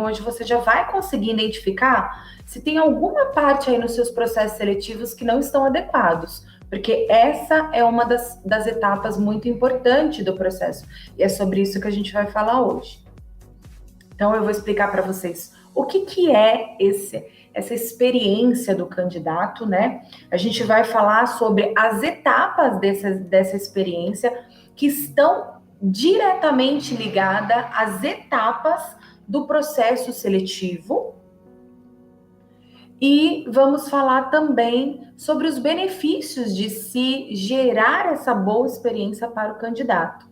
hoje você já vai conseguir identificar se tem alguma parte aí nos seus processos seletivos que não estão adequados, porque essa é uma das etapas muito importantes do processo, e é sobre isso que a gente vai falar hoje. Então, eu vou explicar para vocês o que é essa experiência do candidato, né? A gente vai falar sobre as etapas dessa experiência que estão diretamente ligadas às etapas do processo seletivo. E vamos falar também sobre os benefícios de se gerar essa boa experiência para o candidato.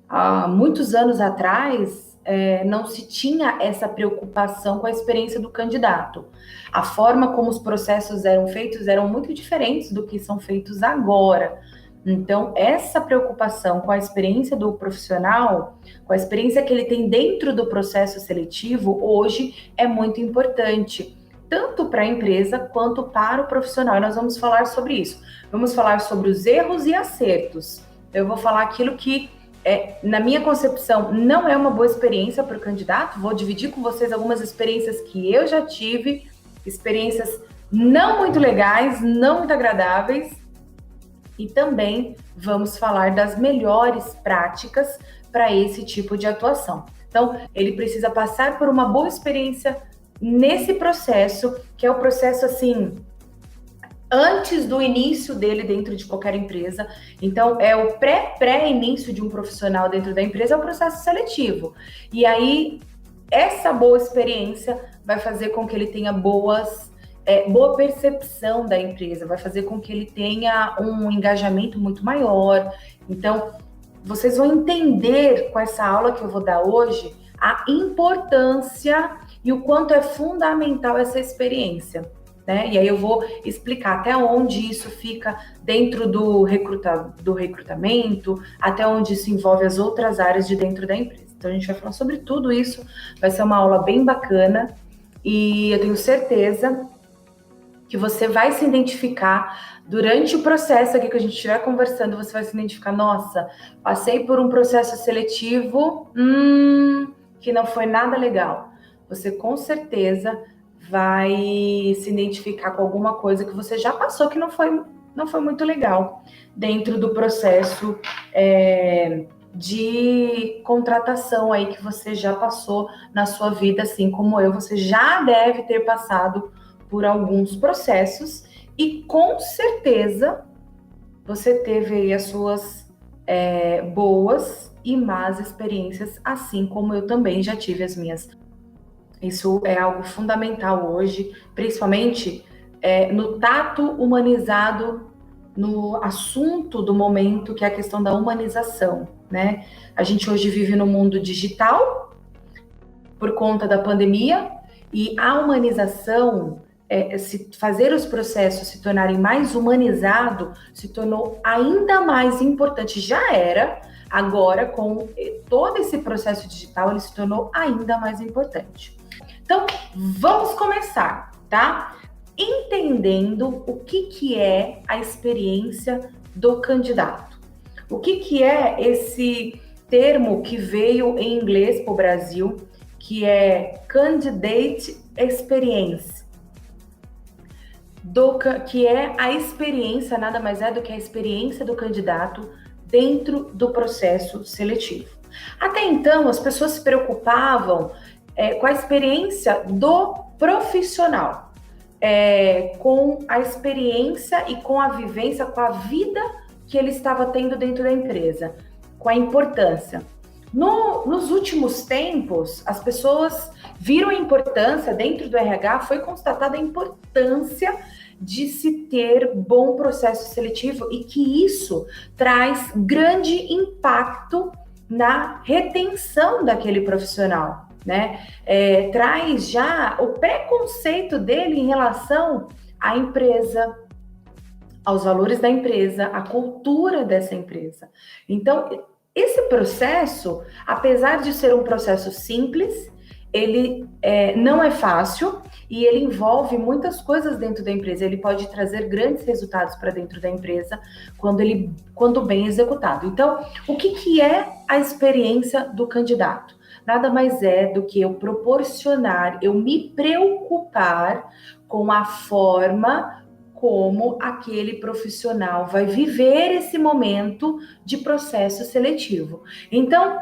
Há muitos anos atrás, não se tinha essa preocupação com a experiência do candidato. A forma como os processos eram feitos eram muito diferentes do que são feitos agora. Então, essa preocupação com a experiência do profissional, com a experiência que ele tem dentro do processo seletivo, hoje é muito importante, tanto para a empresa quanto para o profissional. E nós vamos falar sobre isso. Vamos falar sobre os erros e acertos. Eu vou falar aquilo que, na minha concepção, não é uma boa experiência para o candidato. Vou dividir com vocês algumas experiências que eu já tive, experiências não muito legais, não muito agradáveis, e também vamos falar das melhores práticas para esse tipo de atuação. Então, ele precisa passar por uma boa experiência nesse processo, que é o processo, assim, antes do início dele dentro de qualquer empresa. Então, é o pré-início de um profissional dentro da empresa, é o processo seletivo. E aí, essa boa experiência vai fazer com que ele tenha boa percepção da empresa, vai fazer com que ele tenha um engajamento muito maior. Então, vocês vão entender com essa aula que eu vou dar hoje a importância e o quanto é fundamental essa experiência, né? E aí eu vou explicar até onde isso fica dentro do recrutamento, até onde isso envolve as outras áreas de dentro da empresa. Então a gente vai falar sobre tudo isso, vai ser uma aula bem bacana e eu tenho certeza que você vai se identificar durante o processo aqui que a gente estiver conversando, você vai se identificar, nossa, passei por um processo seletivo que não foi nada legal. Você com certeza vai se identificar com alguma coisa que você já passou que não foi muito legal dentro do processo de contratação aí que você já passou na sua vida, assim como eu. Você já deve ter passado por alguns processos e com certeza você teve aí as suas boas e más experiências, assim como eu também já tive as minhas. Isso é algo fundamental hoje, principalmente no tato humanizado, no assunto do momento, que é a questão da humanização, né? A gente hoje vive no mundo digital, por conta da pandemia, e a humanização, fazer os processos se tornarem mais humanizados, se tornou ainda mais importante. Já era, agora com todo esse processo digital, ele se tornou ainda mais importante. Então, vamos começar, tá? Entendendo o que é a experiência do candidato. O que é esse termo que veio em inglês para o Brasil, que é Candidate Experience, que é a experiência, nada mais é do que a experiência do candidato dentro do processo seletivo. Até então, as pessoas se preocupavam com a experiência do profissional, com a experiência e com a vivência, com a vida que ele estava tendo dentro da empresa, com a importância. Nos últimos tempos, as pessoas viram a importância, dentro do RH, foi constatada a importância de se ter bom processo seletivo e que isso traz grande impacto na retenção daquele profissional, né? Traz já o preconceito dele em relação à empresa, aos valores da empresa, à cultura dessa empresa. Então, esse processo, apesar de ser um processo simples, ele não é fácil e ele envolve muitas coisas dentro da empresa. Ele pode trazer grandes resultados para dentro da empresa quando bem executado. Então, o que é a experiência do candidato? nada mais é do que eu proporcionar, eu me preocupar com a forma como aquele profissional vai viver esse momento de processo seletivo. Então,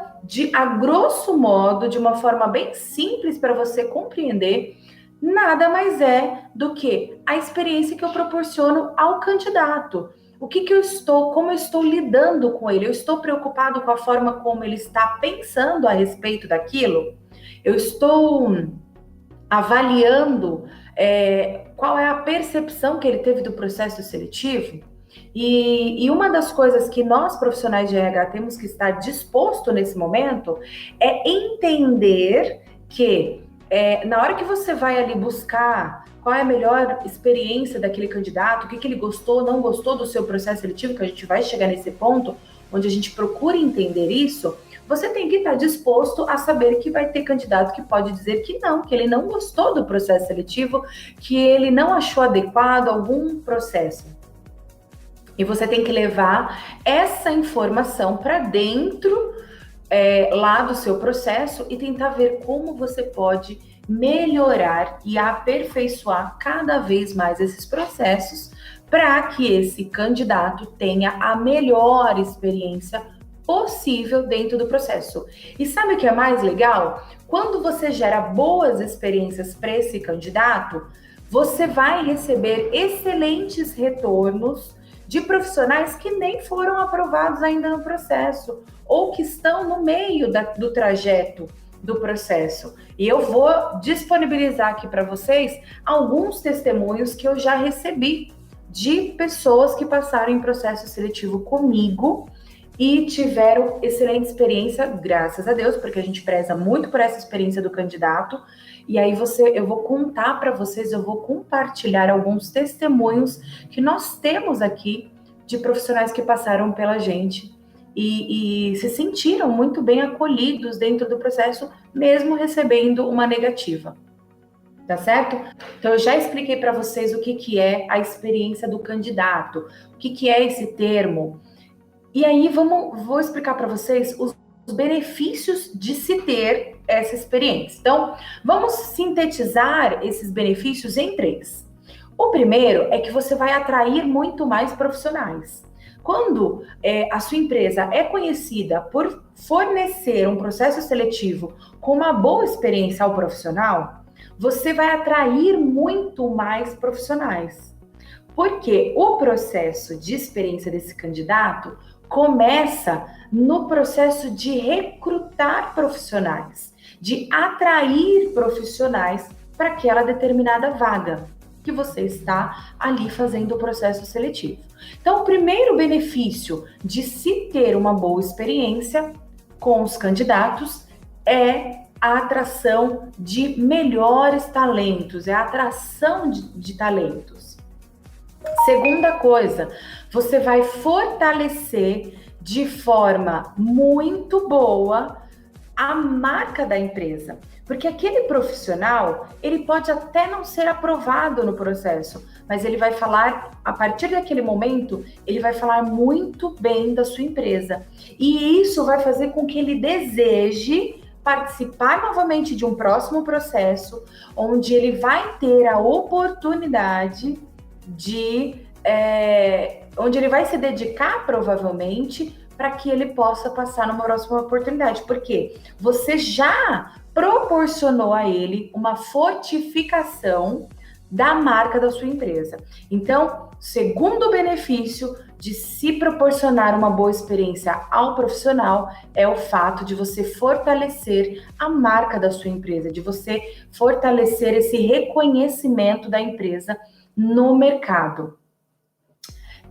a grosso modo, de uma forma bem simples para você compreender, nada mais é do que a experiência que eu proporciono ao candidato. O que eu estou, como eu estou lidando com ele? Eu estou preocupado com a forma como ele está pensando a respeito daquilo? Eu estou avaliando qual é a percepção que ele teve do processo seletivo? E uma das coisas que nós, profissionais de RH, temos que estar disposto nesse momento é entender que na hora que você vai ali buscar qual é a melhor experiência daquele candidato, o que ele gostou, não gostou do seu processo seletivo, que a gente vai chegar nesse ponto, onde a gente procura entender isso, você tem que estar disposto a saber que vai ter candidato que pode dizer que não, que ele não gostou do processo seletivo, que ele não achou adequado algum processo. E você tem que levar essa informação para dentro lá do seu processo e tentar ver como você pode melhorar e aperfeiçoar cada vez mais esses processos para que esse candidato tenha a melhor experiência possível dentro do processo. E sabe o que é mais legal? Quando você gera boas experiências para esse candidato, você vai receber excelentes retornos de profissionais que nem foram aprovados ainda no processo ou que estão no meio do trajeto do processo. E eu vou disponibilizar aqui para vocês alguns testemunhos que eu já recebi de pessoas que passaram em processo seletivo comigo e tiveram excelente experiência, graças a Deus, porque a gente preza muito por essa experiência do candidato. E aí eu vou contar para vocês, eu vou compartilhar alguns testemunhos que nós temos aqui de profissionais que passaram pela gente e se sentiram muito bem acolhidos dentro do processo, mesmo recebendo uma negativa. Tá certo? Então, eu já expliquei para vocês o que é a experiência do candidato, o que é esse termo. E aí, vou explicar para vocês os benefícios de se ter essa experiência. Então, vamos sintetizar esses benefícios em 3. O primeiro é que você vai atrair muito mais profissionais. Quando a sua empresa é conhecida por fornecer um processo seletivo com uma boa experiência ao profissional, você vai atrair muito mais profissionais. Porque o processo de experiência desse candidato começa no processo de recrutar profissionais, de atrair profissionais para aquela determinada vaga que você está ali fazendo o processo seletivo. Então, o primeiro benefício de se ter uma boa experiência com os candidatos é a atração de melhores talentos, é a atração de talentos. Segunda coisa, você vai fortalecer de forma muito boa a marca da empresa. Porque aquele profissional, ele pode até não ser aprovado no processo, mas ele vai falar, a partir daquele momento, ele vai falar muito bem da sua empresa. E isso vai fazer com que ele deseje participar novamente de um próximo processo, onde ele vai ter a oportunidade onde ele vai se dedicar provavelmente para que ele possa passar numa próxima oportunidade, porque você já proporcionou a ele uma fortificação da marca da sua empresa. Então, segundo benefício de se proporcionar uma boa experiência ao profissional é o fato de você fortalecer a marca da sua empresa, de você fortalecer esse reconhecimento da empresa no mercado.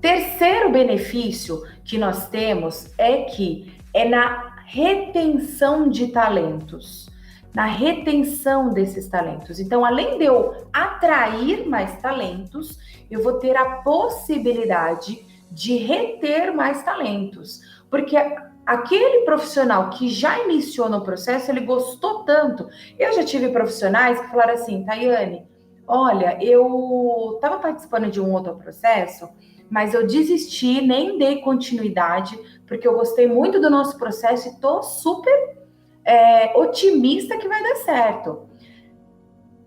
Terceiro benefício que nós temos é na retenção de talentos, na retenção desses talentos. Então, além de eu atrair mais talentos, eu vou ter a possibilidade de reter mais talentos, porque aquele profissional que já iniciou no processo, ele gostou tanto. Eu já tive profissionais que falaram assim, Tayane, olha, eu estava participando de um outro processo, mas eu desisti, nem dei continuidade, porque eu gostei muito do nosso processo e estou super otimista que vai dar certo.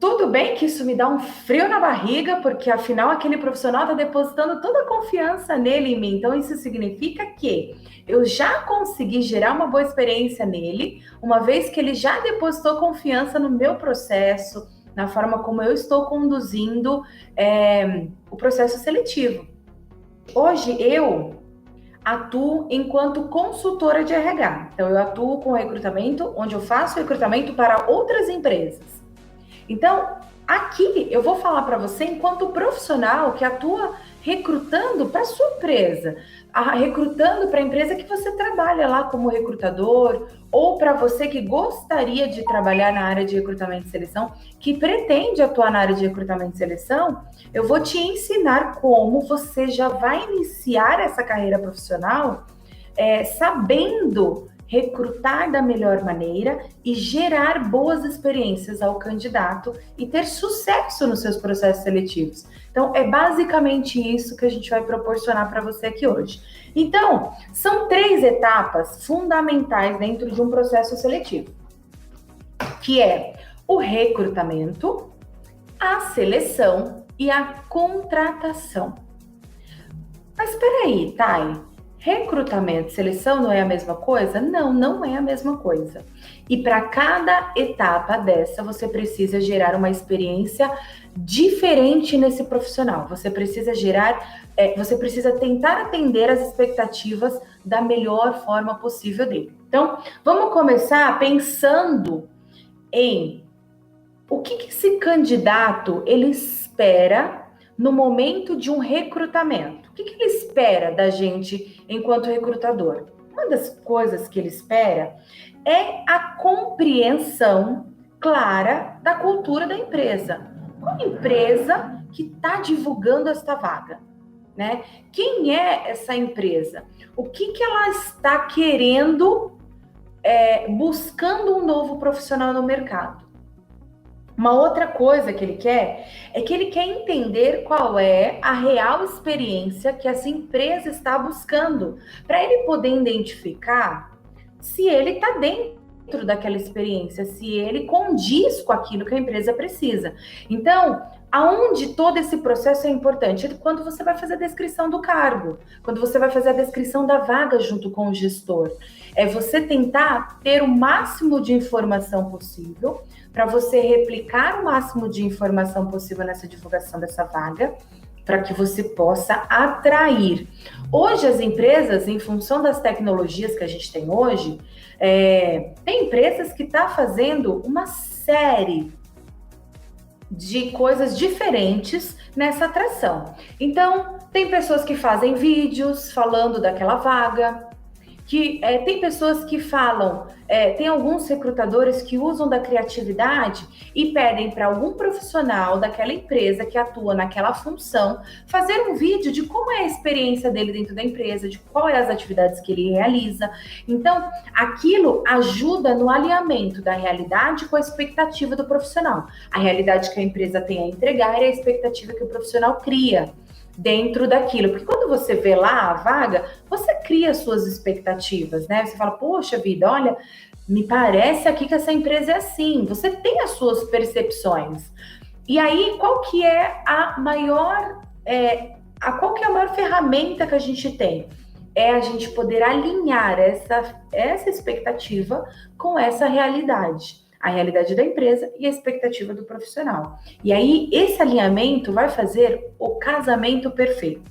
Tudo bem que isso me dá um frio na barriga, porque afinal aquele profissional está depositando toda a confiança nele e em mim. Então isso significa que eu já consegui gerar uma boa experiência nele, uma vez que ele já depositou confiança no meu processo, na forma como eu estou conduzindo o processo seletivo. Hoje eu atuo enquanto consultora de RH. Então eu atuo com recrutamento, onde eu faço recrutamento para outras empresas. Então, aqui eu vou falar para você enquanto profissional que atua recrutando para sua empresa, recrutando para a empresa que você trabalha lá como recrutador, ou para você que gostaria de trabalhar na área de recrutamento e seleção, que pretende atuar na área de recrutamento e seleção, eu vou te ensinar como você já vai iniciar essa carreira profissional sabendo recrutar da melhor maneira e gerar boas experiências ao candidato e ter sucesso nos seus processos seletivos. Então, é basicamente isso que a gente vai proporcionar para você aqui hoje. Então, são 3 etapas fundamentais dentro de um processo seletivo, que é o recrutamento, a seleção e a contratação. Mas espera aí, Thay. Recrutamento e seleção não é a mesma coisa? Não, não é a mesma coisa. E para cada etapa dessa, você precisa gerar uma experiência diferente nesse profissional. Você precisa você precisa tentar atender as expectativas da melhor forma possível dele. Então, vamos começar pensando em o que esse candidato ele espera no momento de um recrutamento. O que ele espera da gente enquanto recrutador? Uma das coisas que ele espera é a compreensão clara da cultura da empresa. Qual empresa que está divulgando esta vaga? Né? Quem é essa empresa? O que ela está querendo, buscando um novo profissional no mercado? Uma outra coisa que ele quer é que ele quer entender qual é a real experiência que essa empresa está buscando, para ele poder identificar se ele está dentro daquela experiência, se ele condiz com aquilo que a empresa precisa. Então, aonde todo esse processo é importante? É quando você vai fazer a descrição do cargo, quando você vai fazer a descrição da vaga junto com o gestor. É você tentar ter o máximo de informação possível para você replicar o máximo de informação possível nessa divulgação dessa vaga, para que você possa atrair. Hoje, as empresas, em função das tecnologias que a gente tem hoje, tem empresas que estão fazendo uma série de coisas diferentes nessa atração. Então, tem pessoas que fazem vídeos falando daquela vaga, que tem pessoas que falam, tem alguns recrutadores que usam da criatividade e pedem para algum profissional daquela empresa que atua naquela função fazer um vídeo de como é a experiência dele dentro da empresa, de quais as atividades que ele realiza. Então, aquilo ajuda no alinhamento da realidade com a expectativa do profissional. A realidade que a empresa tem a entregar e a expectativa que o profissional cria dentro daquilo, porque quando você vê lá a vaga, você cria suas expectativas, né? Você fala, poxa vida, olha, me parece aqui que essa empresa é assim, você tem as suas percepções. E aí, qual que é a maior ferramenta que a gente tem? É a gente poder alinhar essa expectativa com essa realidade. A realidade da empresa e a expectativa do profissional. E aí, esse alinhamento vai fazer o casamento perfeito.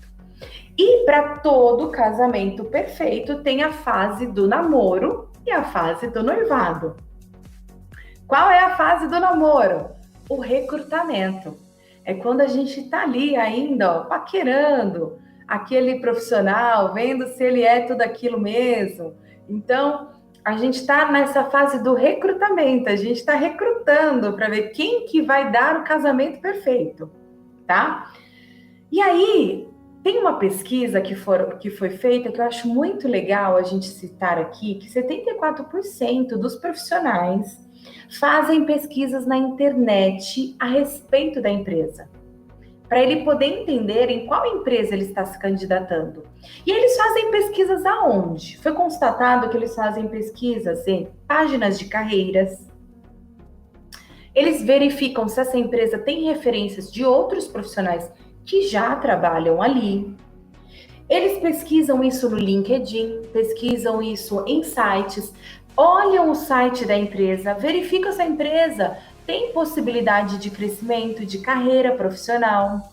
E para todo casamento perfeito, tem a fase do namoro e a fase do noivado. Qual é a fase do namoro? O recrutamento. É quando a gente está ali ainda, paquerando aquele profissional, vendo se ele é tudo aquilo mesmo. Então, a gente está nessa fase do recrutamento, a gente está recrutando para ver quem que vai dar o casamento perfeito, tá? E aí, tem uma pesquisa que foi feita que eu acho muito legal a gente citar aqui, que 74% dos profissionais fazem pesquisas na internet a respeito da empresa. para ele poder entender em qual empresa ele está se candidatando. E eles fazem pesquisas aonde? Foi constatado que eles fazem pesquisas em páginas de carreiras. Eles verificam se essa empresa tem referências de outros profissionais que já trabalham ali. Eles pesquisam isso no LinkedIn, pesquisam isso em sites, olham o site da empresa, verificam se a empresa tem possibilidade de crescimento, de carreira profissional,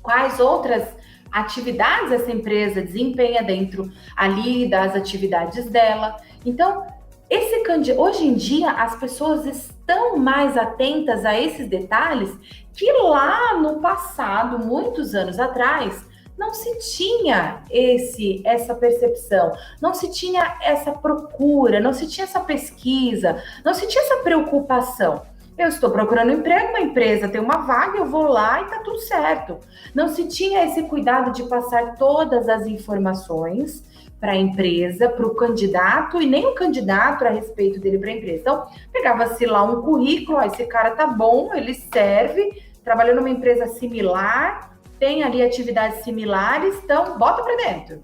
quais outras atividades essa empresa desempenha dentro ali das atividades dela. Então, hoje em dia as pessoas estão mais atentas a esses detalhes que lá no passado, muitos anos atrás, não se tinha essa percepção, não se tinha essa procura, não se tinha essa pesquisa, não se tinha essa preocupação. Eu estou procurando emprego, uma empresa tem uma vaga, eu vou lá e tá tudo certo. Não se tinha esse cuidado de passar todas as informações para a empresa, para o candidato, e nem o candidato a respeito dele para a empresa. Então, pegava-se lá um currículo, ó, esse cara tá bom, ele serve, trabalhou numa empresa similar, tem ali atividades similares, então bota para dentro.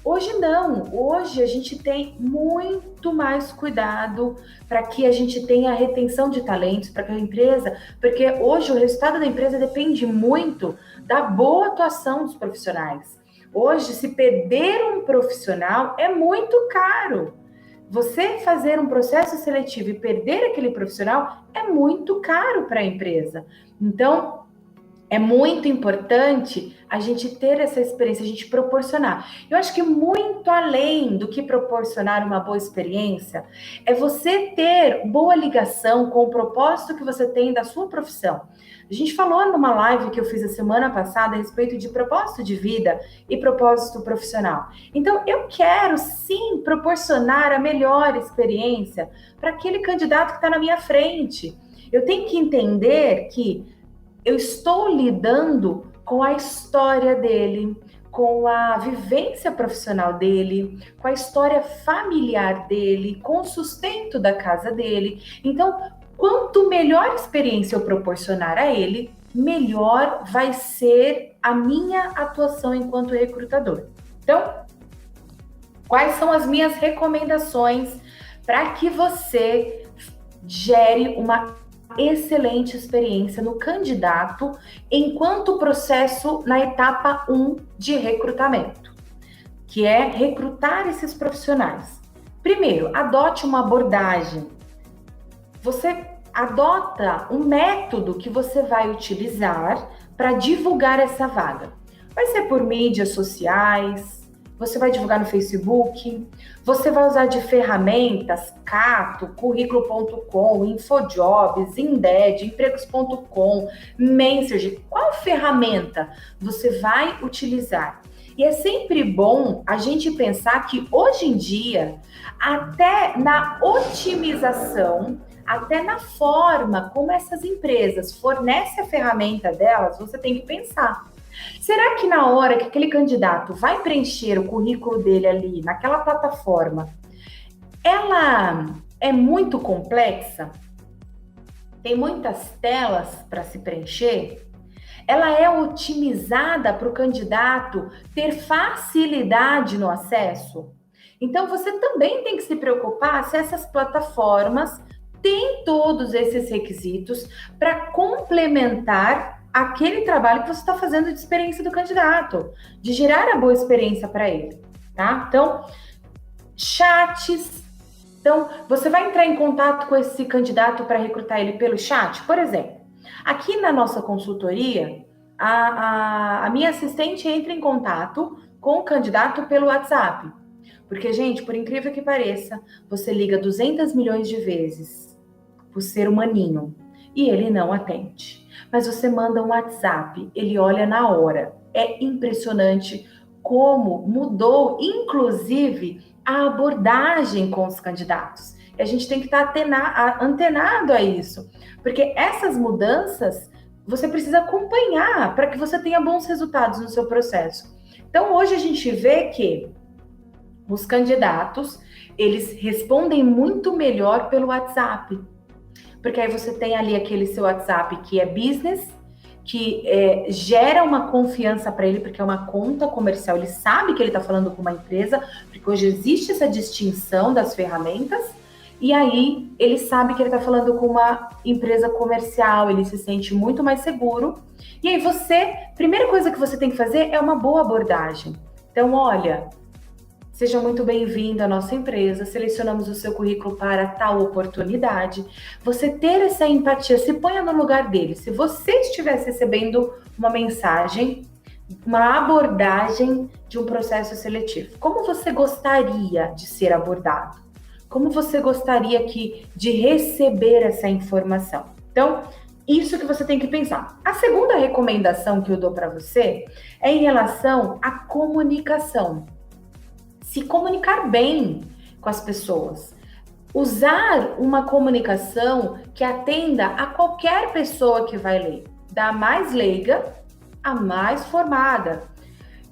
Hoje não, hoje a gente tem muito mais cuidado para que a gente tenha a retenção de talentos, para que a empresa, porque hoje o resultado da empresa depende muito da boa atuação dos profissionais. Hoje, se perder um profissional é muito caro. Você fazer um processo seletivo e perder aquele profissional é muito caro para a empresa. Então, é muito importante a gente ter essa experiência, a gente proporcionar. Eu acho que muito além do que proporcionar uma boa experiência, é você ter boa ligação com o propósito que você tem da sua profissão. A gente falou numa live que eu fiz a semana passada a respeito de propósito de vida e propósito profissional. Então, eu quero sim proporcionar a melhor experiência para aquele candidato que está na minha frente. Eu tenho que entender que eu estou lidando com a história dele, com a vivência profissional dele, com a história familiar dele, com o sustento da casa dele. Então, quanto melhor experiência eu proporcionar a ele, melhor vai ser a minha atuação enquanto recrutador. Então, quais são as minhas recomendações para que você gere uma excelente experiência no candidato enquanto processo na etapa 1 de recrutamento, que é recrutar esses profissionais? Primeiro, adote uma abordagem. Você adota um método que você vai utilizar para divulgar essa vaga. Vai ser por mídias sociais, você vai divulgar no Facebook, você vai usar de ferramentas, Cato, Currículo.com, Infojobs, Indeed, Empregos.com, Messenger. Qual ferramenta você vai utilizar? E é sempre bom a gente pensar que hoje em dia, até na otimização, até na forma como essas empresas fornecem a ferramenta delas, você tem que pensar. Será que na hora que aquele candidato vai preencher o currículo dele ali, naquela plataforma, ela é muito complexa? Tem muitas telas para se preencher? Ela é otimizada para o candidato ter facilidade no acesso? Então, você também tem que se preocupar se essas plataformas têm todos esses requisitos para complementar aquele trabalho que você está fazendo de experiência do candidato, de gerar a boa experiência para ele, tá? Então, chats. Então, você vai entrar em contato com esse candidato para recrutar ele pelo chat? Por exemplo, aqui na nossa consultoria, a minha assistente entra em contato com o candidato pelo WhatsApp. Porque, gente, por incrível que pareça, você liga 200 milhões de vezes por ser humaninho e ele não atende. Mas você manda um WhatsApp, ele olha na hora. É impressionante como mudou, inclusive, a abordagem com os candidatos. E a gente tem que estar antenado a isso, porque essas mudanças você precisa acompanhar para que você tenha bons resultados no seu processo. Então, hoje a gente vê que os candidatos, eles respondem muito melhor pelo WhatsApp. Porque aí você tem ali aquele seu WhatsApp que é business que gera uma confiança para ele, porque é uma conta comercial, ele sabe que ele está falando com uma empresa, porque hoje existe essa distinção das ferramentas, e aí ele sabe que ele está falando com uma empresa comercial, ele se sente muito mais seguro. E aí primeira coisa que você tem que fazer é uma boa abordagem. Então, olha, seja muito bem-vindo à nossa empresa, selecionamos o seu currículo para tal oportunidade. Você ter essa empatia, se ponha no lugar dele. Se você estivesse recebendo uma mensagem, uma abordagem de um processo seletivo, como você gostaria de ser abordado? Como você gostaria de receber essa informação? Então, isso que você tem que pensar. A segunda recomendação que eu dou para você é em relação à comunicação. Se comunicar bem com as pessoas. Usar uma comunicação que atenda a qualquer pessoa que vai ler, da mais leiga à mais formada.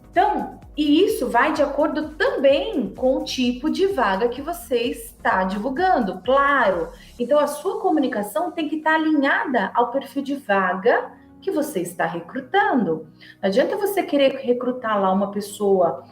Então, e isso vai de acordo também com o tipo de vaga que você está divulgando, claro. Então, a sua comunicação tem que estar alinhada ao perfil de vaga que você está recrutando. Não adianta você querer recrutar lá uma pessoa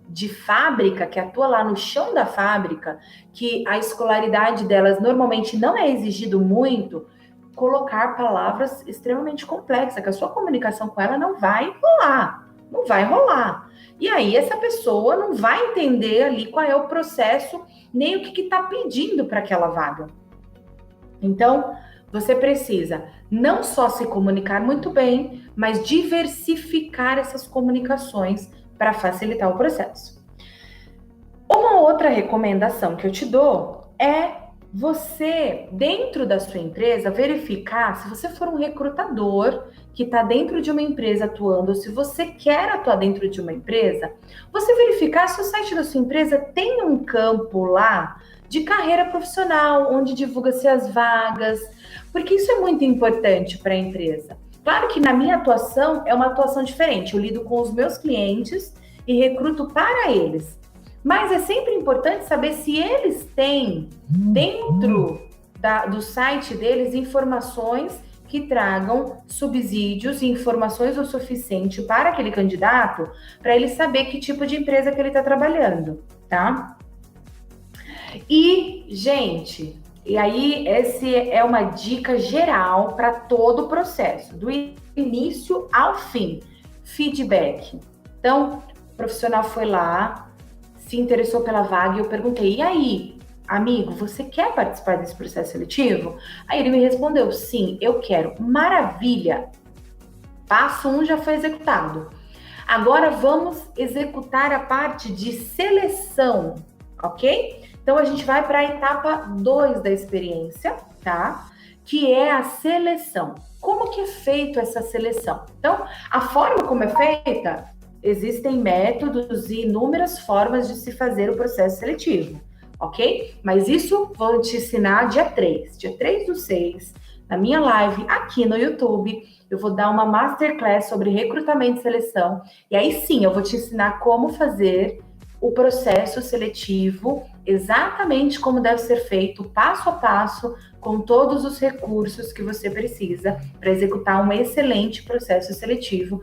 de fábrica, que atua lá no chão da fábrica, que a escolaridade delas normalmente não é exigido muito, colocar palavras extremamente complexas, que a sua comunicação com ela não vai rolar. Não vai rolar. E aí essa pessoa não vai entender ali qual é o processo, nem o que está pedindo para aquela vaga. Então, você precisa não só se comunicar muito bem, mas diversificar essas comunicações para facilitar o processo. Uma outra recomendação que eu te dou é você, dentro da sua empresa, verificar se você for um recrutador que está dentro de uma empresa atuando, ou se você quer atuar dentro de uma empresa, você verificar se o site da sua empresa tem um campo lá de carreira profissional, onde divulga-se as vagas, porque isso é muito importante para a empresa. Claro que na minha atuação é uma atuação diferente, eu lido com os meus clientes e recruto para eles. Mas é sempre importante saber se eles têm dentro do site deles informações que tragam subsídios e informações o suficiente para aquele candidato, para ele saber que tipo de empresa que ele está trabalhando, tá? E, gente, e aí essa é uma dica geral para todo o processo, do início ao fim, feedback. Então, o profissional foi lá, se interessou pela vaga e eu perguntei, e aí, amigo, você quer participar desse processo seletivo? Aí ele me respondeu, sim, eu quero. Maravilha! Passo 1 já foi executado. Agora vamos executar a parte de seleção, ok? Então a gente vai para a etapa 2 da experiência, tá? Que é a seleção. Como que é feita essa seleção? Então, a forma como é feita, existem métodos e inúmeras formas de se fazer o processo seletivo, ok? Mas isso vou te ensinar dia 3/6, na minha live aqui no YouTube. Eu vou dar uma masterclass sobre recrutamento e seleção. E aí sim, eu vou te ensinar como fazer o processo seletivo, exatamente como deve ser feito, passo a passo, com todos os recursos que você precisa para executar um excelente processo seletivo,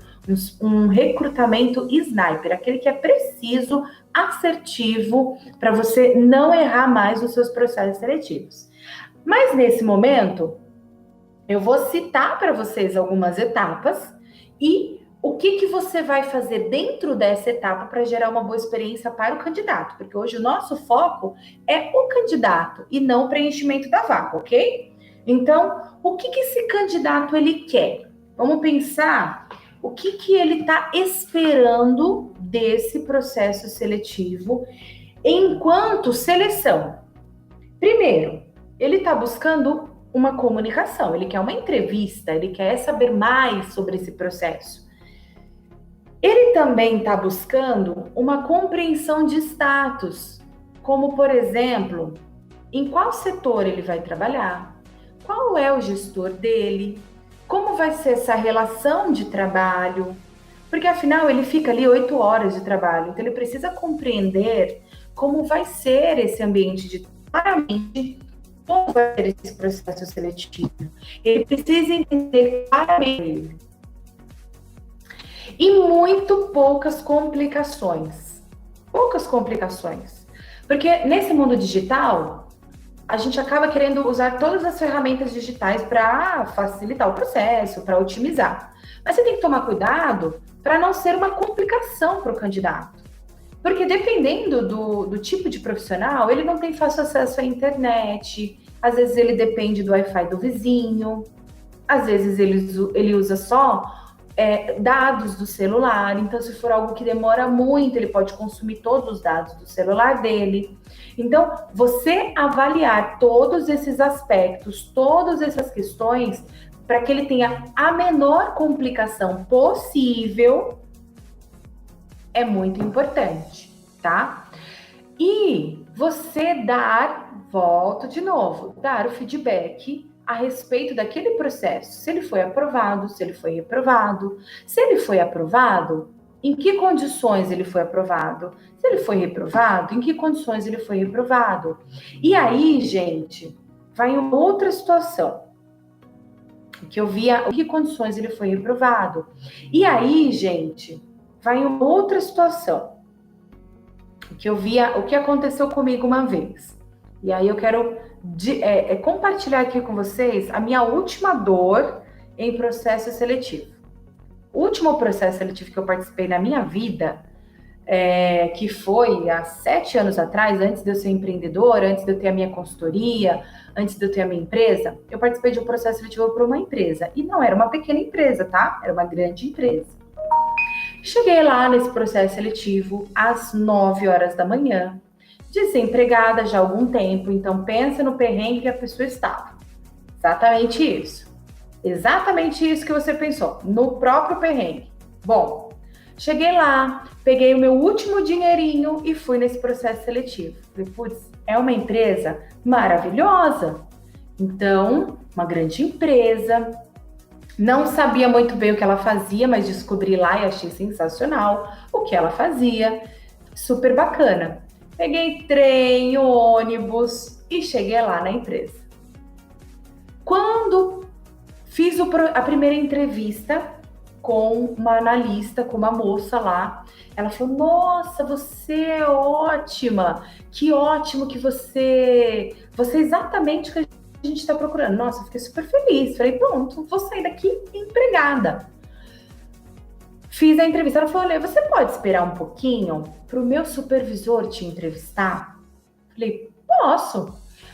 um recrutamento sniper, aquele que é preciso, assertivo, para você não errar mais nos seus processos seletivos. Mas nesse momento, eu vou citar para vocês algumas etapas e o que você vai fazer dentro dessa etapa para gerar uma boa experiência para o candidato, porque hoje o nosso foco é o candidato e não o preenchimento da vaga, ok? Então, o que esse candidato ele quer? Vamos pensar o que ele está esperando desse processo seletivo enquanto seleção. Primeiro, ele está buscando uma comunicação, ele quer uma entrevista, ele quer saber mais sobre esse processo. Ele também está buscando uma compreensão de status, como, por exemplo, em qual setor ele vai trabalhar, qual é o gestor dele, como vai ser essa relação de trabalho, porque afinal ele fica ali 8 horas de trabalho, então ele precisa compreender como vai ser esse ambiente de claramente como vai ser esse processo seletivo. Ele precisa entender claramente. E muito poucas complicações. Poucas complicações. Porque nesse mundo digital, a gente acaba querendo usar todas as ferramentas digitais para facilitar o processo, para otimizar. Mas você tem que tomar cuidado para não ser uma complicação para o candidato. Porque dependendo do tipo de profissional, ele não tem fácil acesso à internet, às vezes ele depende do Wi-Fi do vizinho, às vezes ele usa só dados do celular, então se for algo que demora muito, ele pode consumir todos os dados do celular dele. Então, você avaliar todos esses aspectos, todas essas questões, para que ele tenha a menor complicação possível, é muito importante, tá? E você volto de novo, dar o feedback a respeito daquele processo, se ele foi aprovado, se ele foi reprovado. Se ele foi aprovado, em que condições ele foi aprovado? Se ele foi reprovado, em que condições ele foi reprovado? E aí, gente, vai uma outra situação que eu via, em que condições ele foi reprovado. E aí, gente, vai uma outra situação que eu via, o que aconteceu comigo uma vez. E aí eu quero compartilhar aqui com vocês a minha última dor em processo seletivo. O último processo seletivo que eu participei na minha vida, que foi há 7 anos atrás, antes de eu ser empreendedora, antes de eu ter a minha consultoria, antes de eu ter a minha empresa, eu participei de um processo seletivo para uma empresa. E não era uma pequena empresa, tá? Era uma grande empresa. Cheguei lá nesse processo seletivo às 9 horas da manhã, desempregada já há algum tempo, então pensa no perrengue que a pessoa estava. Exatamente isso. Exatamente isso que você pensou, no próprio perrengue. Bom, cheguei lá, peguei o meu último dinheirinho e fui nesse processo seletivo. Falei, putz, é uma empresa maravilhosa. Então, uma grande empresa. Não sabia muito bem o que ela fazia, mas descobri lá e achei sensacional o que ela fazia. Super bacana. Peguei trem, ônibus e cheguei lá na empresa. Quando fiz a primeira entrevista com uma analista, com uma moça lá, ela falou, nossa, você é ótima, que ótimo que você é exatamente o que a gente está procurando. Nossa, eu fiquei super feliz, falei, pronto, vou sair daqui empregada. Fiz a entrevista, ela falou, olha, você pode esperar um pouquinho para o meu supervisor te entrevistar? Falei, posso.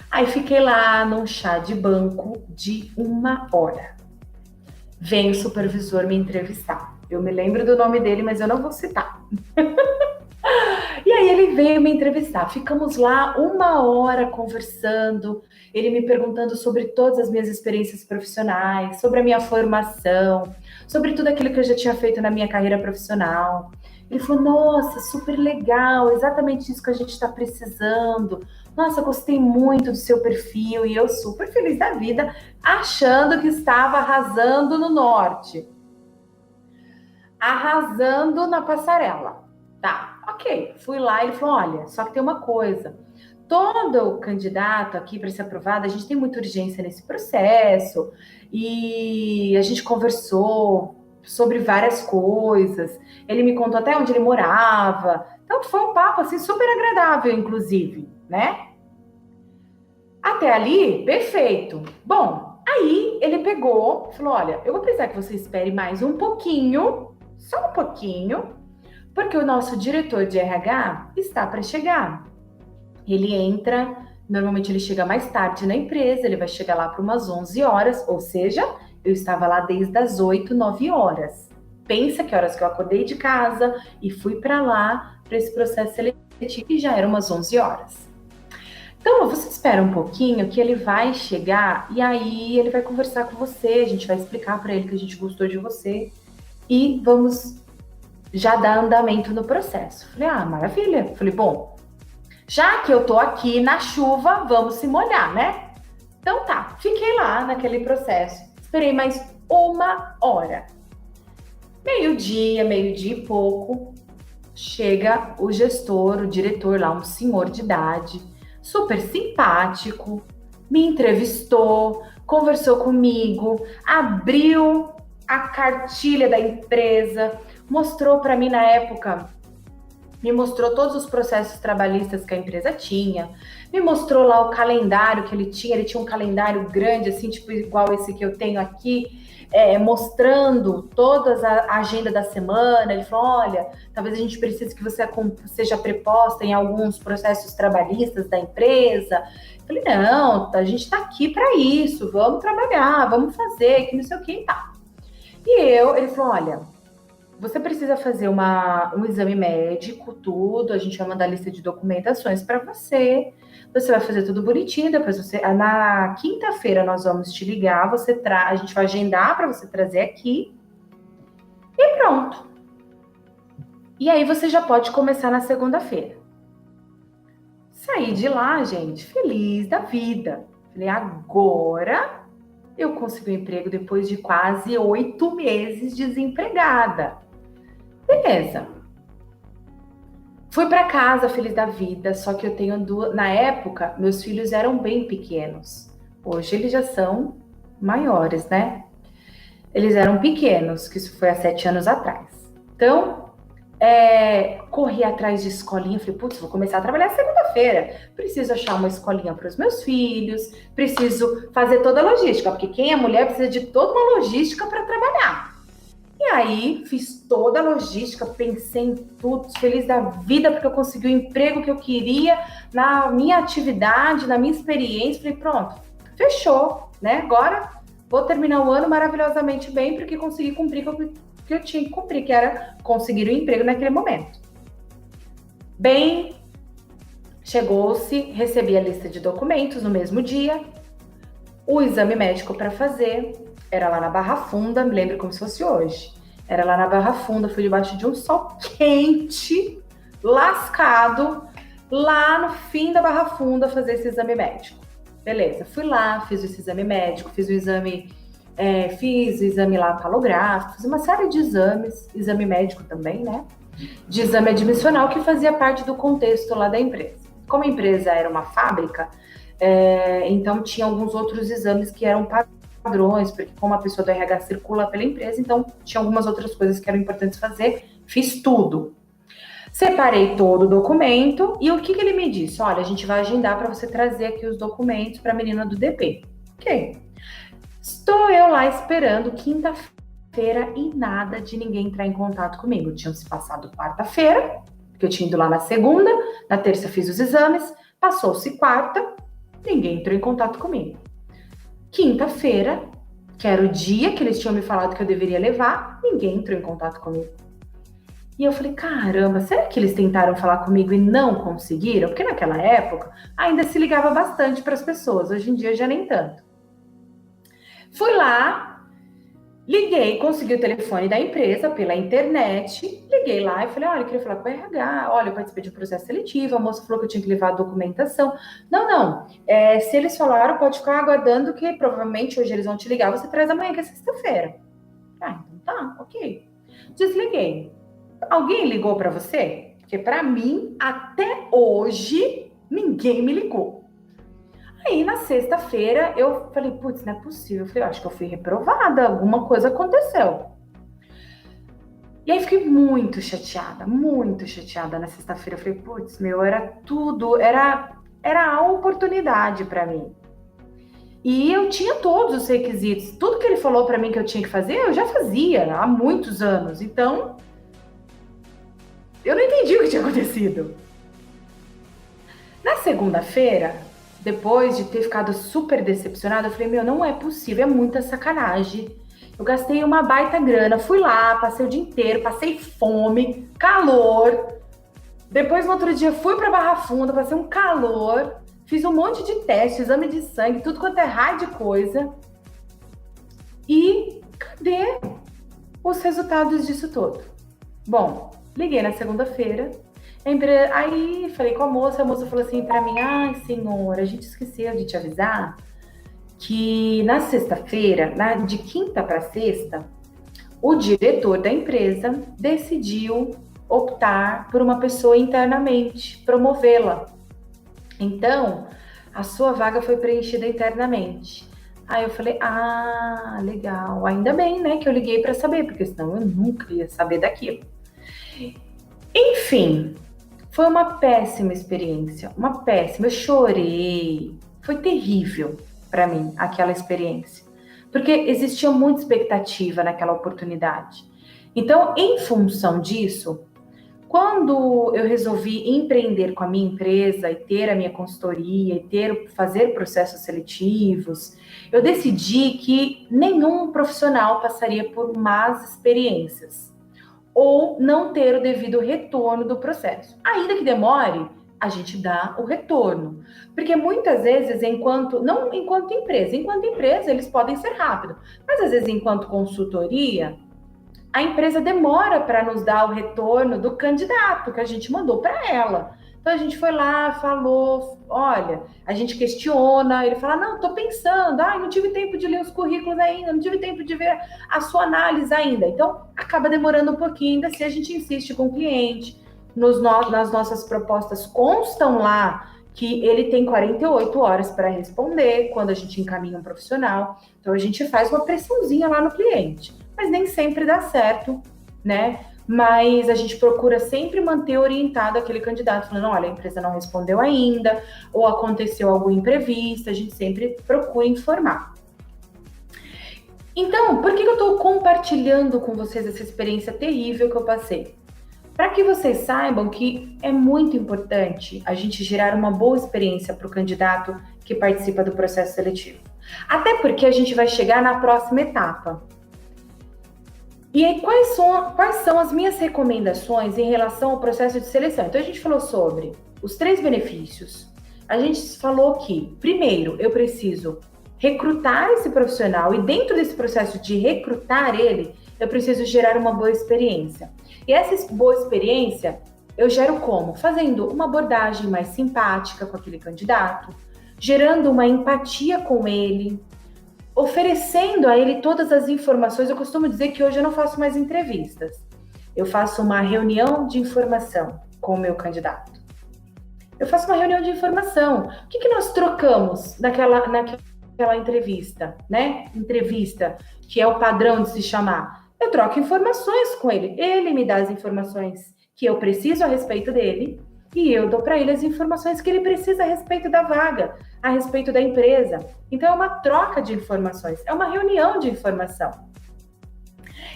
Aí fiquei lá num chá de banco de 1 hora. Vem o supervisor me entrevistar. Eu me lembro do nome dele, mas eu não vou citar. E aí ele veio me entrevistar. Ficamos lá 1 hora conversando, ele me perguntando sobre todas as minhas experiências profissionais, sobre a minha formação, sobre tudo aquilo que eu já tinha feito na minha carreira profissional. Ele falou, nossa, super legal, exatamente isso que a gente está precisando. Nossa, gostei muito do seu perfil e eu super feliz da vida, achando que estava arrasando no norte. Arrasando na passarela. Tá, ok. Fui lá e ele falou, olha, só que tem uma coisa. Todo candidato aqui para ser aprovado, a gente tem muita urgência nesse processo e a gente conversou sobre várias coisas. Ele me contou até onde ele morava. Então foi um papo assim super agradável, inclusive, né? Até ali, perfeito. Bom, aí ele pegou, falou, olha, eu vou precisar que você espere mais um pouquinho, só um pouquinho, porque o nosso diretor de RH está para chegar. Ele entra, normalmente ele chega mais tarde na empresa, ele vai chegar lá para umas 11 horas, ou seja, eu estava lá desde as 8, 9 horas. Pensa que horas que eu acordei de casa e fui para lá para esse processo seletivo e já eram umas 11 horas. Então, você espera um pouquinho que ele vai chegar e aí ele vai conversar com você, a gente vai explicar para ele que a gente gostou de você e vamos já dar andamento no processo. Falei, maravilha. Falei, bom, já que eu tô aqui na chuva, vamos se molhar, né? Então tá, fiquei lá naquele processo, esperei mais 1 hora. Meio-dia e pouco, chega o gestor, o diretor lá, um senhor de idade, super simpático, me entrevistou, conversou comigo, abriu a cartilha da empresa, mostrou para mim na época, me mostrou todos os processos trabalhistas que a empresa tinha, me mostrou lá o calendário que ele tinha um calendário grande, assim, tipo igual esse que eu tenho aqui, mostrando toda a agenda da semana. Ele falou, olha, talvez a gente precise que você seja preposta em alguns processos trabalhistas da empresa. Eu falei, não, a gente está aqui para isso, vamos trabalhar, vamos fazer, que não sei o que e tal. Ele falou, olha, você precisa fazer um exame médico, tudo, a gente vai mandar a lista de documentações para você vai fazer tudo bonitinho, depois na quinta-feira nós vamos te ligar, a gente vai agendar para você trazer aqui e pronto. E aí você já pode começar na segunda-feira. Saí de lá, gente, feliz da vida. Falei, agora eu consegui um emprego depois de quase 8 meses desempregada. Beleza. Fui para casa feliz da vida, só que eu tenho na época, meus filhos eram bem pequenos. Hoje eles já são maiores, né? Eles eram pequenos, que isso foi há 7 anos atrás. Então, corri atrás de escolinha, falei, putz, vou começar a trabalhar segunda-feira. Preciso achar uma escolinha para os meus filhos, preciso fazer toda a logística, porque quem é mulher precisa de toda uma logística para trabalhar. E aí, fiz toda a logística, pensei em tudo, feliz da vida, porque eu consegui o emprego que eu queria, na minha atividade, na minha experiência. Falei, pronto, fechou, né? Agora vou terminar o ano maravilhosamente bem, porque consegui cumprir o que eu tinha que cumprir, que era conseguir o emprego naquele momento. Bem, chegou-se, recebi a lista de documentos no mesmo dia, o exame médico para fazer. Era lá na Barra Funda, me lembro como se fosse hoje. Era lá na Barra Funda, fui debaixo de um sol quente, lascado, lá no fim da Barra Funda fazer esse exame médico. Beleza, fui lá, fiz esse exame médico, fiz o exame lá palográfico, fiz uma série de exames, exame médico também, né? De exame admissional que fazia parte do contexto lá da empresa. Como a empresa era uma fábrica, então tinha alguns outros exames que eram padrões, porque como a pessoa do RH circula pela empresa, então tinha algumas outras coisas que eram importantes fazer, fiz tudo. Separei todo o documento e o que ele me disse? Olha, a gente vai agendar para você trazer aqui os documentos para a menina do DP. Ok. Estou eu lá esperando quinta-feira e nada de ninguém entrar em contato comigo. Tinha se passado quarta-feira, porque eu tinha ido lá na segunda, na terça fiz os exames, passou-se quarta, ninguém entrou em contato comigo. Quinta-feira, que era o dia que eles tinham me falado que eu deveria levar, ninguém entrou em contato comigo. E eu falei, caramba, será que eles tentaram falar comigo e não conseguiram? Porque naquela época ainda se ligava bastante para as pessoas, hoje em dia já nem tanto. Fui lá, liguei, consegui o telefone da empresa pela internet, liguei lá e falei, olha, eu queria falar com o RH, olha, eu participei de um processo seletivo, a moça falou que eu tinha que levar a documentação. Não, se eles falaram, pode ficar aguardando que provavelmente hoje eles vão te ligar, você traz amanhã, que é sexta-feira. Ah, então tá, ok. Desliguei. Alguém ligou para você? Porque para mim, até hoje, ninguém me ligou. Aí, na sexta-feira, eu falei, putz, não é possível. Eu falei, acho que eu fui reprovada, alguma coisa aconteceu. E aí, fiquei muito chateada na sexta-feira. Eu falei, putz, era tudo, era a oportunidade para mim. E eu tinha todos os requisitos. Tudo que ele falou para mim que eu tinha que fazer, eu já fazia há muitos anos. Então, eu não entendi o que tinha acontecido. Na segunda-feira, depois de ter ficado super decepcionada, eu falei, não é possível, é muita sacanagem. Eu gastei uma baita grana, fui lá, passei o dia inteiro, passei fome, calor. Depois, no outro dia, fui pra Barra Funda, passei um calor, fiz um monte de teste, exame de sangue, tudo quanto é raio de coisa. E cadê os resultados disso tudo? Bom, liguei na segunda-feira, aí falei com a moça falou assim pra mim, ai senhora, a gente esqueceu de te avisar que na sexta-feira, de quinta para sexta, o diretor da empresa decidiu optar por uma pessoa internamente, promovê-la. Então, a sua vaga foi preenchida internamente. Aí eu falei, ah, legal, ainda bem, né, que eu liguei para saber, porque senão eu nunca ia saber daquilo. Enfim, foi uma péssima experiência, uma péssima. Eu chorei, foi terrível para mim aquela experiência, porque existia muita expectativa naquela oportunidade. Então, em função disso, quando eu resolvi empreender com a minha empresa e ter a minha consultoria e fazer processos seletivos, eu decidi que nenhum profissional passaria por más experiências ou não ter o devido retorno do processo. Ainda que demore, a gente dá o retorno. Porque muitas vezes, não enquanto empresa eles podem ser rápidos, mas às vezes enquanto consultoria, a empresa demora para nos dar o retorno do candidato que a gente mandou para ela. Então a gente foi lá, falou, olha, a gente questiona, ele fala, não, estou pensando, não tive tempo de ler os currículos ainda, não tive tempo de ver a sua análise ainda. Então acaba demorando um pouquinho, ainda se a gente insiste com o cliente, nas nossas propostas constam lá que ele tem 48 horas para responder quando a gente encaminha um profissional. Então a gente faz uma pressãozinha lá no cliente, mas nem sempre dá certo, né? Mas a gente procura sempre manter orientado aquele candidato, falando, olha, a empresa não respondeu ainda, ou aconteceu algum imprevisto, a gente sempre procura informar. Então, por que eu estou compartilhando com vocês essa experiência terrível que eu passei? Para que vocês saibam que é muito importante a gente gerar uma boa experiência para o candidato que participa do processo seletivo. Até porque a gente vai chegar na próxima etapa. E aí, quais são as minhas recomendações em relação ao processo de seleção? Então, a gente falou sobre os 3 benefícios. A gente falou que, primeiro, eu preciso recrutar esse profissional e dentro desse processo de recrutar ele, eu preciso gerar uma boa experiência. E essa boa experiência eu gero como? Fazendo uma abordagem mais simpática com aquele candidato, gerando uma empatia com ele, oferecendo a ele todas as informações. Eu costumo dizer que hoje eu não faço mais entrevistas. Eu faço uma reunião de informação com o meu candidato. Eu faço uma reunião de informação. O que nós trocamos naquela entrevista, né? Entrevista, que é o padrão de se chamar. Eu troco informações com ele. Ele me dá as informações que eu preciso a respeito dele e eu dou para ele as informações que ele precisa a respeito da vaga, a respeito da empresa. Então, é uma troca de informações, é uma reunião de informação.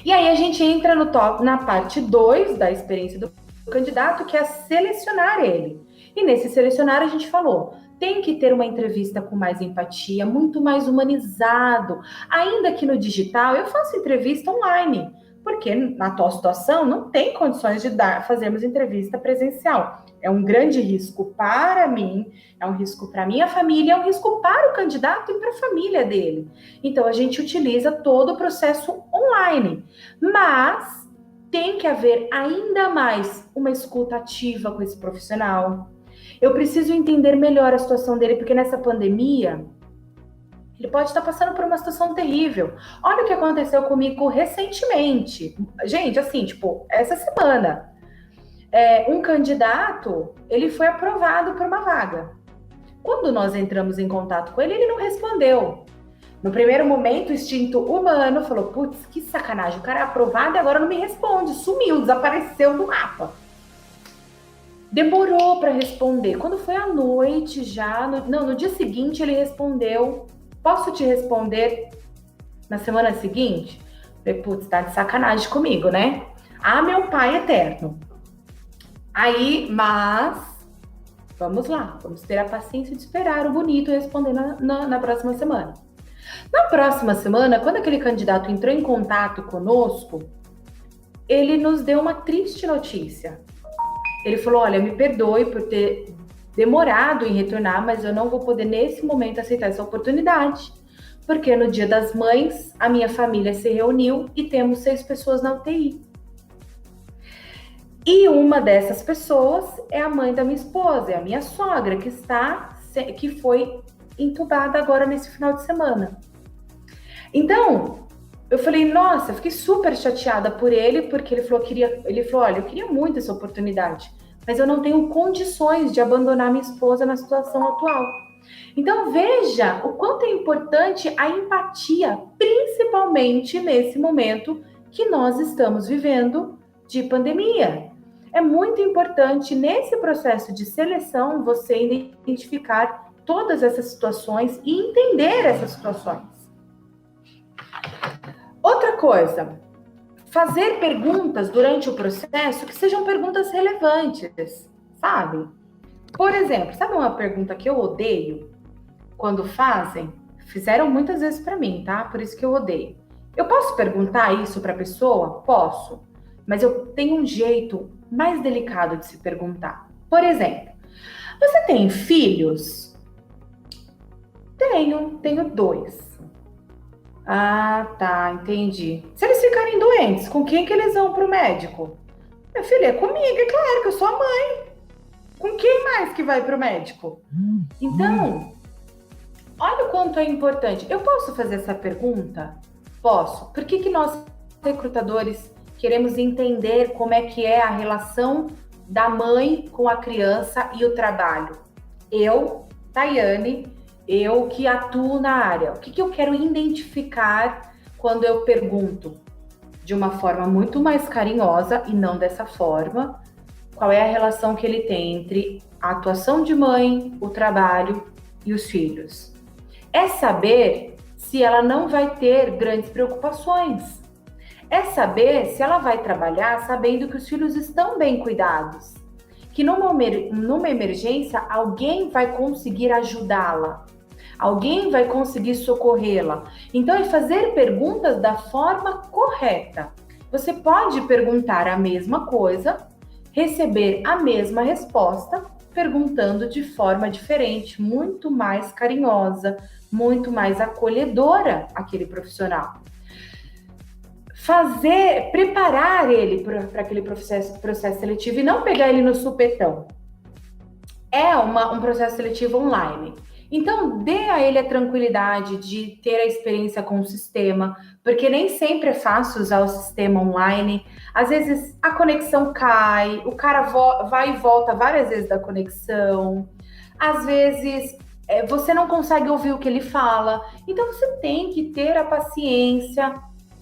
E aí a gente entra na parte 2 da experiência do candidato, que é selecionar ele. E nesse selecionar a gente falou, tem que ter uma entrevista com mais empatia, muito mais humanizado. Ainda que no digital, eu faço entrevista online, porque na atual situação não tem condições de fazermos entrevista presencial. É um grande risco para mim, é um risco para minha família, é um risco para o candidato e para a família dele. Então, a gente utiliza todo o processo online. Mas tem que haver ainda mais uma escuta ativa com esse profissional. Eu preciso entender melhor a situação dele, porque nessa pandemia, ele pode estar passando por uma situação terrível. Olha o que aconteceu comigo recentemente. Gente, assim, essa semana. Um candidato, ele foi aprovado por uma vaga. Quando nós entramos em contato com ele, ele não respondeu. No primeiro momento, o instinto humano falou, putz, que sacanagem, o cara é aprovado e agora não me responde, sumiu, desapareceu do mapa. Demorou para responder. Quando foi à noite já, no dia seguinte ele respondeu, posso te responder na semana seguinte? Falei, putz, tá de sacanagem comigo, né? Ah, meu pai eterno. Aí, mas, vamos lá, vamos ter a paciência de esperar o bonito responder na próxima semana. Na próxima semana, quando aquele candidato entrou em contato conosco, ele nos deu uma triste notícia. Ele falou, olha, me perdoe por ter demorado em retornar, mas eu não vou poder nesse momento aceitar essa oportunidade, porque no Dia das Mães, a minha família se reuniu e temos 6 pessoas na UTI. E uma dessas pessoas é a mãe da minha esposa, é a minha sogra, que foi entubada agora nesse final de semana. Então, eu falei, nossa, eu fiquei super chateada por ele, porque ele falou, olha, eu queria muito essa oportunidade, mas eu não tenho condições de abandonar minha esposa na situação atual. Então, veja o quanto é importante a empatia, principalmente nesse momento que nós estamos vivendo de pandemia. É muito importante, nesse processo de seleção, você identificar todas essas situações e entender essas situações. Outra coisa, fazer perguntas durante o processo que sejam perguntas relevantes, sabe? Por exemplo, sabe uma pergunta que eu odeio quando fazem? Fizeram muitas vezes para mim, tá? Por isso que eu odeio. Eu posso perguntar isso para a pessoa? Posso. Mas eu tenho um jeito mais delicado de se perguntar. Por exemplo, você tem filhos? Tenho 2. Ah, tá, entendi. Se eles ficarem doentes, com quem que eles vão pro médico? Minha filha, é comigo, é claro que eu sou a mãe. Com quem mais que vai pro médico? Então, olha o quanto é importante. Eu posso fazer essa pergunta? Posso. Por que nós, recrutadores, queremos entender como é que é a relação da mãe com a criança e o trabalho? Eu, Tayane, eu que atuo na área, o que eu quero identificar quando eu pergunto? De uma forma muito mais carinhosa e não dessa forma, qual é a relação que ele tem entre a atuação de mãe, o trabalho e os filhos? É saber se ela não vai ter grandes preocupações. É saber se ela vai trabalhar sabendo que os filhos estão bem cuidados. Que numa emergência, alguém vai conseguir ajudá-la. Alguém vai conseguir socorrê-la. Então, é fazer perguntas da forma correta. Você pode perguntar a mesma coisa, receber a mesma resposta, perguntando de forma diferente, muito mais carinhosa, muito mais acolhedora aquele profissional. Preparar ele para aquele processo seletivo e não pegar ele no supetão. É um processo seletivo online. Então, dê a ele a tranquilidade de ter a experiência com o sistema, porque nem sempre é fácil usar o sistema online. Às vezes, a conexão cai, o cara vai e volta várias vezes da conexão. Às vezes, você não consegue ouvir o que ele fala. Então, você tem que ter a paciência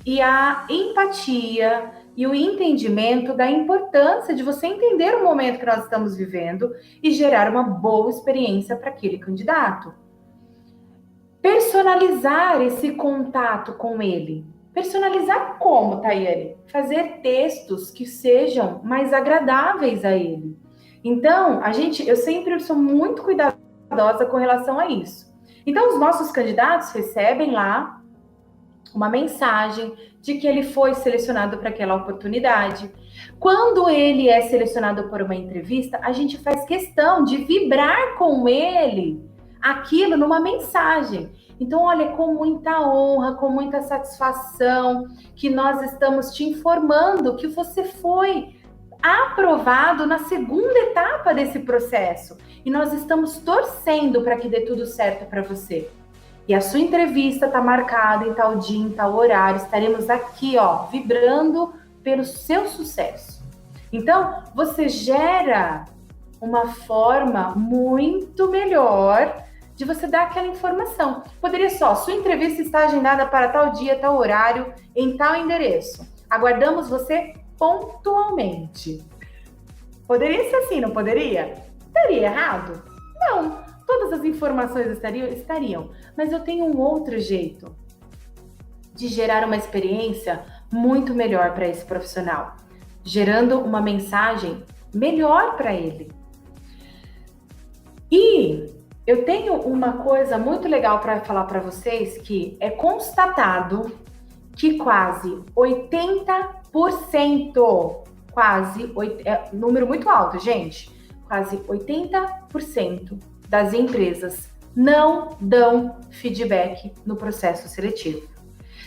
e a empatia e o entendimento da importância de você entender o momento que nós estamos vivendo e gerar uma boa experiência para aquele candidato. Personalizar esse contato com ele. Personalizar como, Tayane? Fazer textos que sejam mais agradáveis a ele. Então, eu sempre sou muito cuidadosa com relação a isso. Então, os nossos candidatos recebem lá uma mensagem de que ele foi selecionado para aquela oportunidade. Quando ele é selecionado por uma entrevista, a gente faz questão de vibrar com ele aquilo numa mensagem. Então, olha, com muita honra, com muita satisfação, que nós estamos te informando que você foi aprovado na segunda etapa desse processo. E nós estamos torcendo para que dê tudo certo para você. E a sua entrevista está marcada em tal dia, em tal horário. Estaremos aqui, ó, vibrando pelo seu sucesso. Então, você gera uma forma muito melhor de você dar aquela informação. Poderia sua entrevista está agendada para tal dia, tal horário, em tal endereço. Aguardamos você pontualmente. Poderia ser assim, não poderia? Estaria errado? Não. Todas as informações estariam, mas eu tenho um outro jeito de gerar uma experiência muito melhor para esse profissional, gerando uma mensagem melhor para ele. E eu tenho uma coisa muito legal para falar para vocês, que é constatado que quase 80%, número muito alto, gente, quase 80% das empresas não dão feedback no processo seletivo.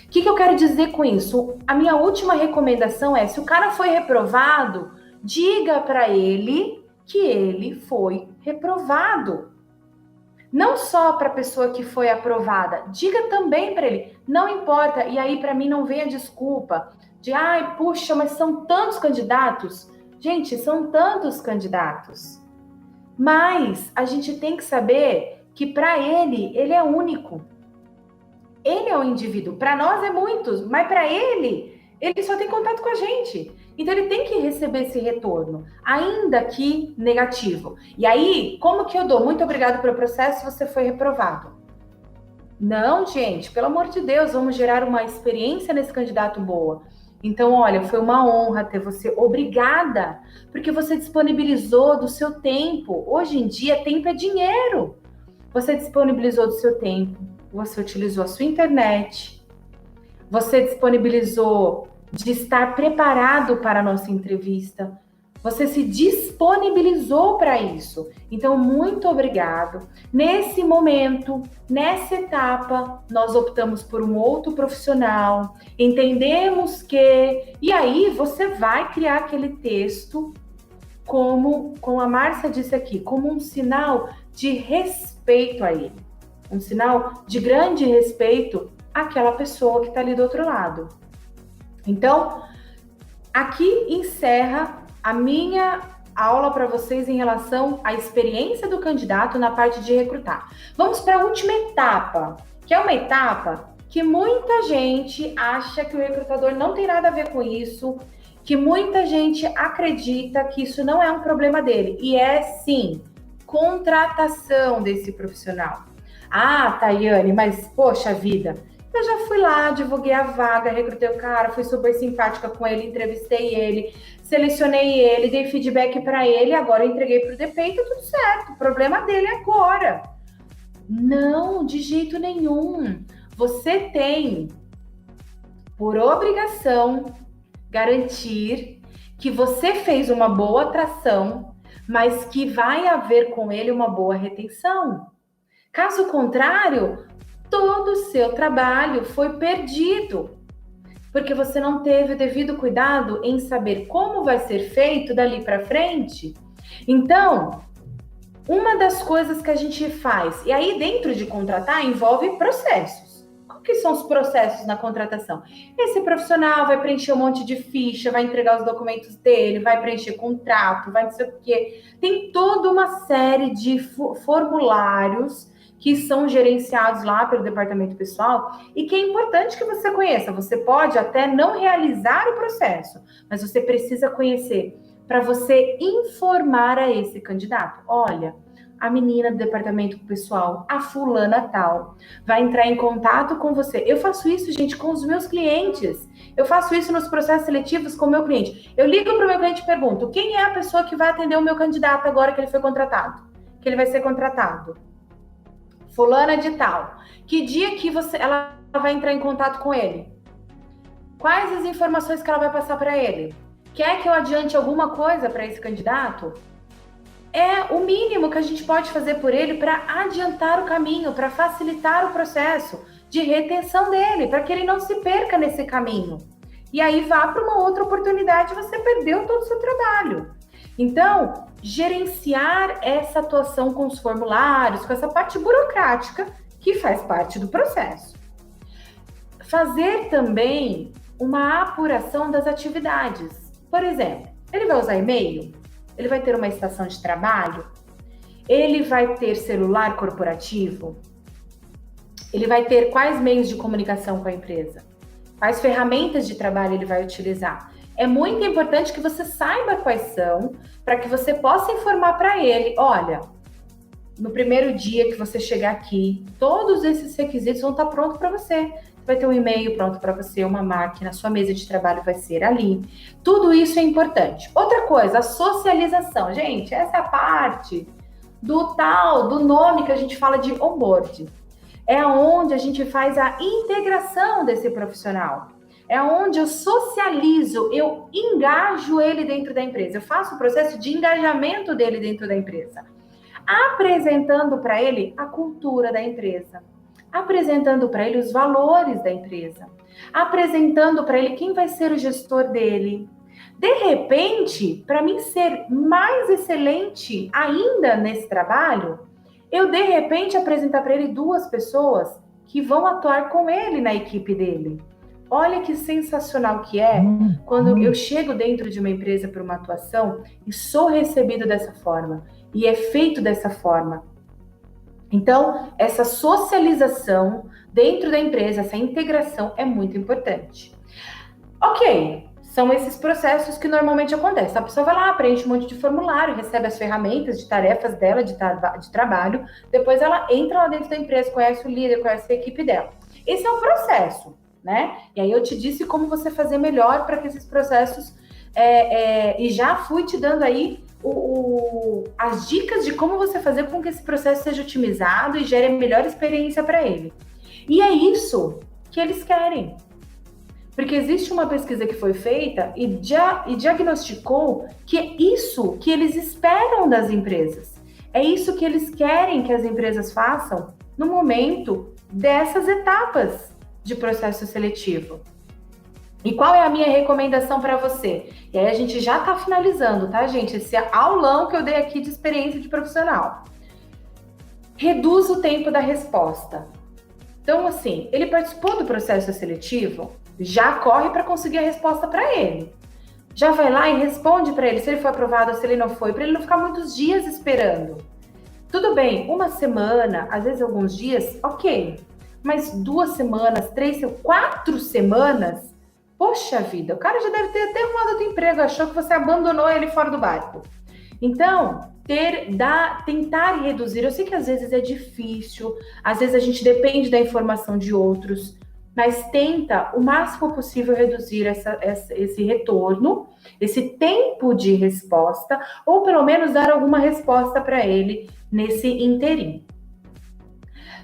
O que eu quero dizer com isso? A minha última recomendação é, se o cara foi reprovado, diga para ele que ele foi reprovado. Não só para a pessoa que foi aprovada, diga também para ele, não importa, e aí para mim não venha desculpa de, ai, puxa, mas são tantos candidatos. Gente, são tantos candidatos. Mas a gente tem que saber que para ele é único. Ele é um indivíduo. Para nós é muitos, mas para ele só tem contato com a gente. Então ele tem que receber esse retorno, ainda que negativo. E aí, como que eu dou? Muito obrigado pelo processo, você foi reprovado. Não, gente, pelo amor de Deus, vamos gerar uma experiência nesse candidato boa. Então, olha, foi uma honra ter você. Obrigada, porque você disponibilizou do seu tempo. Hoje em dia, tempo é dinheiro. Você disponibilizou do seu tempo, você utilizou a sua internet, você disponibilizou de estar preparado para a nossa entrevista, você se disponibilizou para isso. Então, muito obrigado. Nesse momento, nessa etapa, nós optamos por um outro profissional, entendemos que... E aí, você vai criar aquele texto como a Márcia disse aqui, como um sinal de respeito a ele. Um sinal de grande respeito àquela pessoa que está ali do outro lado. Então, aqui encerra a minha aula para vocês em relação à experiência do candidato na parte de recrutar. Vamos para a última etapa, que é uma etapa que muita gente acha que o recrutador não tem nada a ver com isso, que muita gente acredita que isso não é um problema dele. E é sim, contratação desse profissional. Ah, Tayane, mas poxa vida, eu já fui lá, divulguei a vaga, recrutei o cara, fui super simpática com ele, entrevistei ele, selecionei ele, dei feedback para ele, agora eu entreguei para o DP e tá tudo certo. O problema dele é agora. Não, de jeito nenhum. Você tem, por obrigação, garantir que você fez uma boa atração, mas que vai haver com ele uma boa retenção. Caso contrário, todo o seu trabalho foi perdido, porque você não teve o devido cuidado em saber como vai ser feito dali para frente. Então, uma das coisas que a gente faz, e aí dentro de contratar envolve processos. Qual que são os processos na contratação? Esse profissional vai preencher um monte de ficha, vai entregar os documentos dele, vai preencher contrato, vai não sei o quê. Tem toda uma série de formulários que são gerenciados lá pelo departamento pessoal e que é importante que você conheça. Você pode até não realizar o processo, mas você precisa conhecer para você informar a esse candidato. Olha, a menina do departamento pessoal, a fulana tal, vai entrar em contato com você. Eu faço isso, gente, com os meus clientes. Eu faço isso nos processos seletivos com o meu cliente. Eu ligo para o meu cliente e pergunto, quem é a pessoa que vai atender o meu candidato agora que ele foi contratado? Que ele vai ser contratado? Fulana de tal. Que dia que ela vai entrar em contato com ele? Quais as informações que ela vai passar para ele? Quer que eu adiante alguma coisa para esse candidato? É o mínimo que a gente pode fazer por ele para adiantar o caminho, para facilitar o processo de retenção dele, para que ele não se perca nesse caminho. E aí vá para uma outra oportunidade, você perdeu todo o seu trabalho. Então, gerenciar essa atuação com os formulários, com essa parte burocrática que faz parte do processo. Fazer também uma apuração das atividades. Por exemplo, ele vai usar e-mail? Ele vai ter uma estação de trabalho? Ele vai ter celular corporativo? Ele vai ter quais meios de comunicação com a empresa? Quais ferramentas de trabalho ele vai utilizar? É muito importante que você saiba quais são, para que você possa informar para ele, olha, no primeiro dia que você chegar aqui, todos esses requisitos vão estar prontos para você. Vai ter um e-mail pronto para você, uma máquina, sua mesa de trabalho vai ser ali. Tudo isso é importante. Outra coisa, a socialização. Gente, essa é a parte do nome que a gente fala de onboard. É onde a gente faz a integração desse profissional. É onde eu socializo, eu engajo ele dentro da empresa. Eu faço o processo de engajamento dele dentro da empresa. Apresentando para ele a cultura da empresa. Apresentando para ele os valores da empresa. Apresentando para ele quem vai ser o gestor dele. De repente, para mim ser mais excelente ainda nesse trabalho, eu de repente apresentar para ele 2 pessoas que vão atuar com ele na equipe dele. Olha que sensacional que é quando eu chego dentro de uma empresa para uma atuação e sou recebido dessa forma. E é feito dessa forma. Então, essa socialização dentro da empresa, essa integração é muito importante. Ok, são esses processos que normalmente acontecem. A pessoa vai lá, preenche um monte de formulário, recebe as ferramentas de tarefas dela de trabalho, depois ela entra lá dentro da empresa, conhece o líder, conhece a equipe dela. Esse é o processo, né? E aí eu te disse como você fazer melhor para que esses processos... e já fui te dando aí as dicas de como você fazer com que esse processo seja otimizado e gere a melhor experiência para ele. E é isso que eles querem. Porque existe uma pesquisa que foi feita e diagnosticou que é isso que eles esperam das empresas. É isso que eles querem que as empresas façam no momento dessas etapas de processo seletivo. E qual é a minha recomendação para você? E aí a gente já está finalizando, tá, gente? Esse aulão que eu dei aqui de experiência de profissional. Reduz o tempo da resposta. Então, assim, ele participou do processo seletivo, já corre para conseguir a resposta para ele. Já vai lá e responde para ele se ele foi aprovado ou se ele não foi, para ele não ficar muitos dias esperando. Tudo bem, uma semana, às vezes alguns dias, ok. Mas 2 semanas, 3, 4 semanas... Poxa vida, o cara já deve ter até arrumado outro emprego, achou que você abandonou ele fora do barco. Então, tentar reduzir, eu sei que às vezes é difícil, às vezes a gente depende da informação de outros, mas tenta o máximo possível reduzir esse retorno, esse tempo de resposta, ou pelo menos dar alguma resposta para ele nesse interim.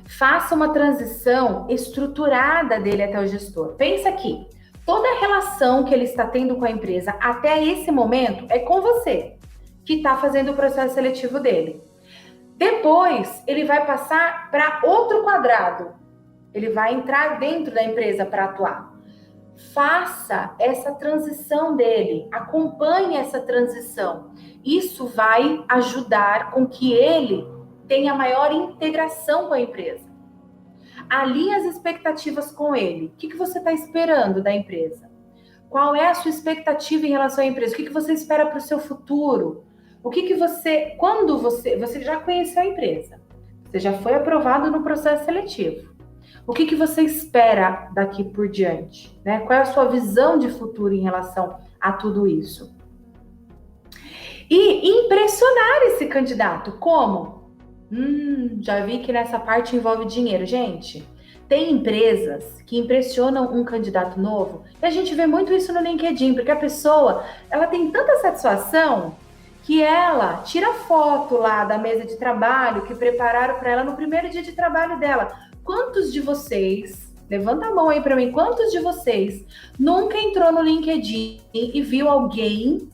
Faça uma transição estruturada dele até o gestor. Pensa aqui. Toda a relação que ele está tendo com a empresa até esse momento é com você, que está fazendo o processo seletivo dele. Depois, ele vai passar para outro quadrado. Ele vai entrar dentro da empresa para atuar. Faça essa transição dele, acompanhe essa transição. Isso vai ajudar com que ele tenha maior integração com a empresa. Alinhe as expectativas com ele. O que você está esperando da empresa? Qual é a sua expectativa em relação à empresa? O que você espera para o seu futuro? Quando você já conheceu a empresa, você já foi aprovado no processo seletivo. O que você espera daqui por diante? Né? Qual é a sua visão de futuro em relação a tudo isso? E impressionar esse candidato. Como? Já vi que nessa parte envolve dinheiro. Gente, tem empresas que impressionam um candidato novo e a gente vê muito isso no LinkedIn, porque a pessoa, ela tem tanta satisfação que ela tira foto lá da mesa de trabalho que prepararam para ela no primeiro dia de trabalho dela. Quantos de vocês, levanta a mão aí para mim, quantos de vocês nunca entrou no LinkedIn e viu alguém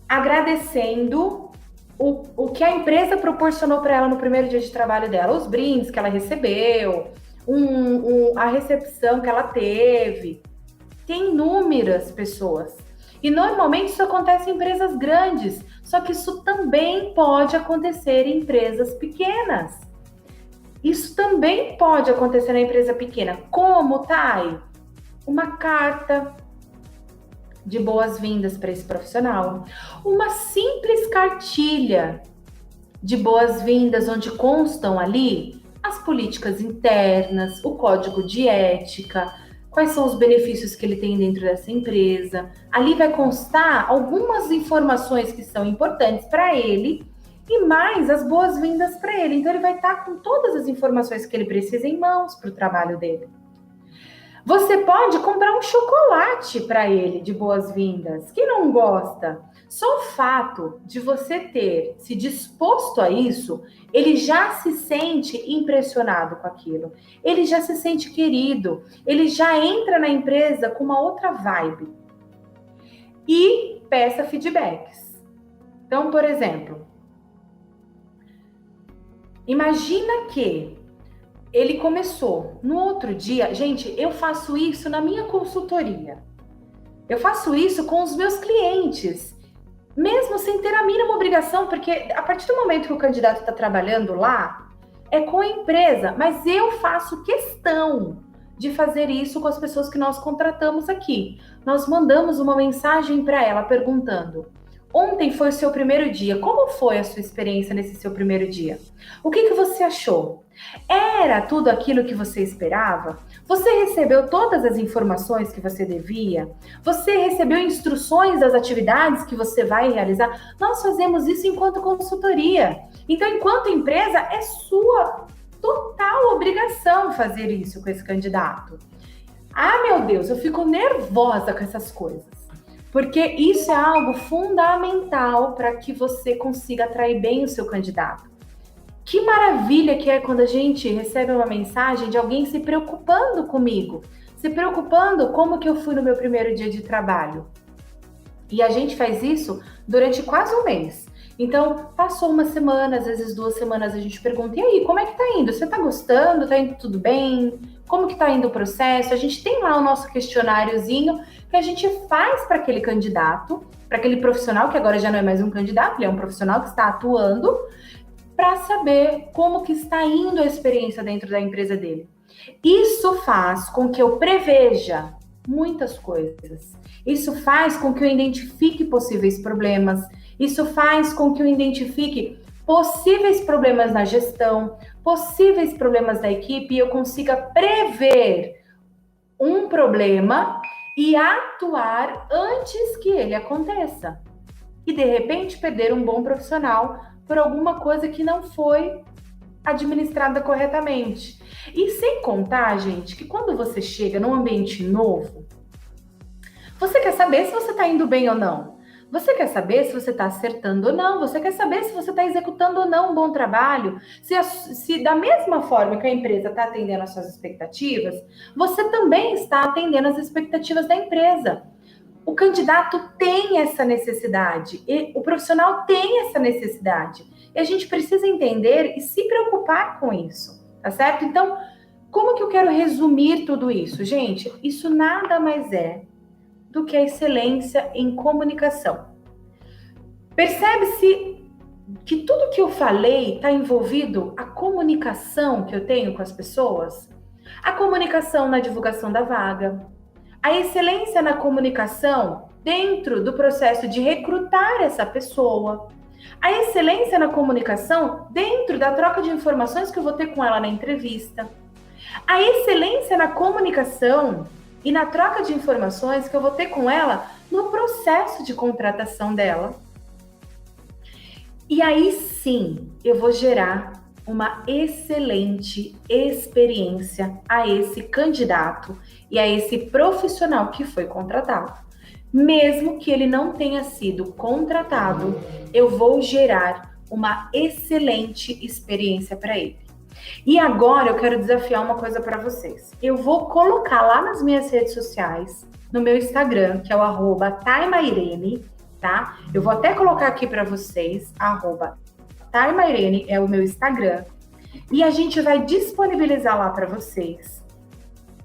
agradecendo o que a empresa proporcionou para ela no primeiro dia de trabalho dela, os brindes que ela recebeu, a recepção que ela teve? Tem inúmeras pessoas. E normalmente isso acontece em empresas grandes, só que isso também pode acontecer em empresas pequenas. Isso também pode acontecer na empresa pequena. Como, Thay? Uma carta de boas-vindas para esse profissional. Uma simples cartilha de boas-vindas, onde constam ali as políticas internas, o código de ética, quais são os benefícios que ele tem dentro dessa empresa. Ali vai constar algumas informações que são importantes para ele e mais as boas-vindas para ele. Então, ele vai estar com todas as informações que ele precisa em mãos para o trabalho dele. Você pode comprar um chocolate para ele de boas-vindas. Quem não gosta? Só o fato de você ter se disposto a isso, ele já se sente impressionado com aquilo. Ele já se sente querido. Ele já entra na empresa com uma outra vibe. E peça feedbacks. Então, por exemplo, imagina que ele começou no outro dia. Gente, eu faço isso na minha consultoria. Eu faço isso com os meus clientes, mesmo sem ter a mínima obrigação, porque a partir do momento que o candidato está trabalhando lá, é com a empresa, mas eu faço questão de fazer isso com as pessoas que nós contratamos aqui. Nós mandamos uma mensagem para ela perguntando: Ontem foi o seu primeiro dia. Como foi a sua experiência nesse seu primeiro dia? O que você achou? Era tudo aquilo que você esperava? Você recebeu todas as informações que você devia? Você recebeu instruções das atividades que você vai realizar? Nós fazemos isso enquanto consultoria. Então, enquanto empresa, é sua total obrigação fazer isso com esse candidato. Ah, meu Deus, eu fico nervosa com essas coisas. Porque isso é algo fundamental para que você consiga atrair bem o seu candidato. Que maravilha que é quando a gente recebe uma mensagem de alguém se preocupando comigo, se preocupando como que eu fui no meu primeiro dia de trabalho. E a gente faz isso durante quase um mês. Então, passou uma semana, às vezes 2 semanas, a gente pergunta, e aí, como é que tá indo? Você tá gostando? Tá indo tudo bem? Como que tá indo o processo? A gente tem lá o nosso questionáriozinho que a gente faz para aquele candidato, para aquele profissional, que agora já não é mais um candidato, ele é um profissional que está atuando, para saber como que está indo a experiência dentro da empresa dele. Isso faz com que eu preveja muitas coisas. Isso faz com que eu identifique possíveis problemas. Isso faz com que eu identifique possíveis problemas na gestão, possíveis problemas da equipe e eu consiga prever um problema e atuar antes que ele aconteça. E, de repente, perder um bom profissional por alguma coisa que não foi administrada corretamente. E sem contar, gente, que quando você chega num ambiente novo, você quer saber se você está indo bem ou não. Você quer saber se você está acertando ou não. Você quer saber se você está executando ou não um bom trabalho. Se da mesma forma que a empresa está atendendo às suas expectativas, você também está atendendo às expectativas da empresa. O candidato tem essa necessidade, e o profissional tem essa necessidade. E a gente precisa entender e se preocupar com isso, tá certo? Então, como que eu quero resumir tudo isso? Gente, isso nada mais é do que a excelência em comunicação. Percebe-se que tudo que eu falei está envolvido a comunicação que eu tenho com as pessoas? A comunicação na divulgação da vaga, a excelência na comunicação dentro do processo de recrutar essa pessoa, a excelência na comunicação dentro da troca de informações que eu vou ter com ela na entrevista, a excelência na comunicação e na troca de informações que eu vou ter com ela no processo de contratação dela. E aí sim, eu vou gerar uma excelente experiência a esse candidato e a esse profissional que foi contratado. Mesmo que ele não tenha sido contratado, eu vou gerar uma excelente experiência para ele. E agora eu quero desafiar uma coisa para vocês. Eu vou colocar lá nas minhas redes sociais, no meu Instagram, que é o @taimairene, tá? Eu vou até colocar aqui para vocês, @taimairene é o meu Instagram. E a gente vai disponibilizar lá para vocês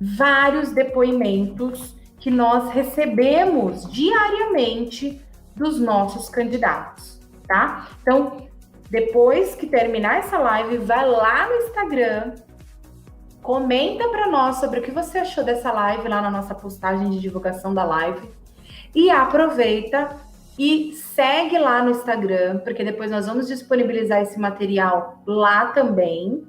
vários depoimentos que nós recebemos diariamente dos nossos candidatos, tá? Então, depois que terminar essa live, vai lá no Instagram, comenta para nós sobre o que você achou dessa live lá na nossa postagem de divulgação da live e aproveita e segue lá no Instagram, porque depois nós vamos disponibilizar esse material lá também.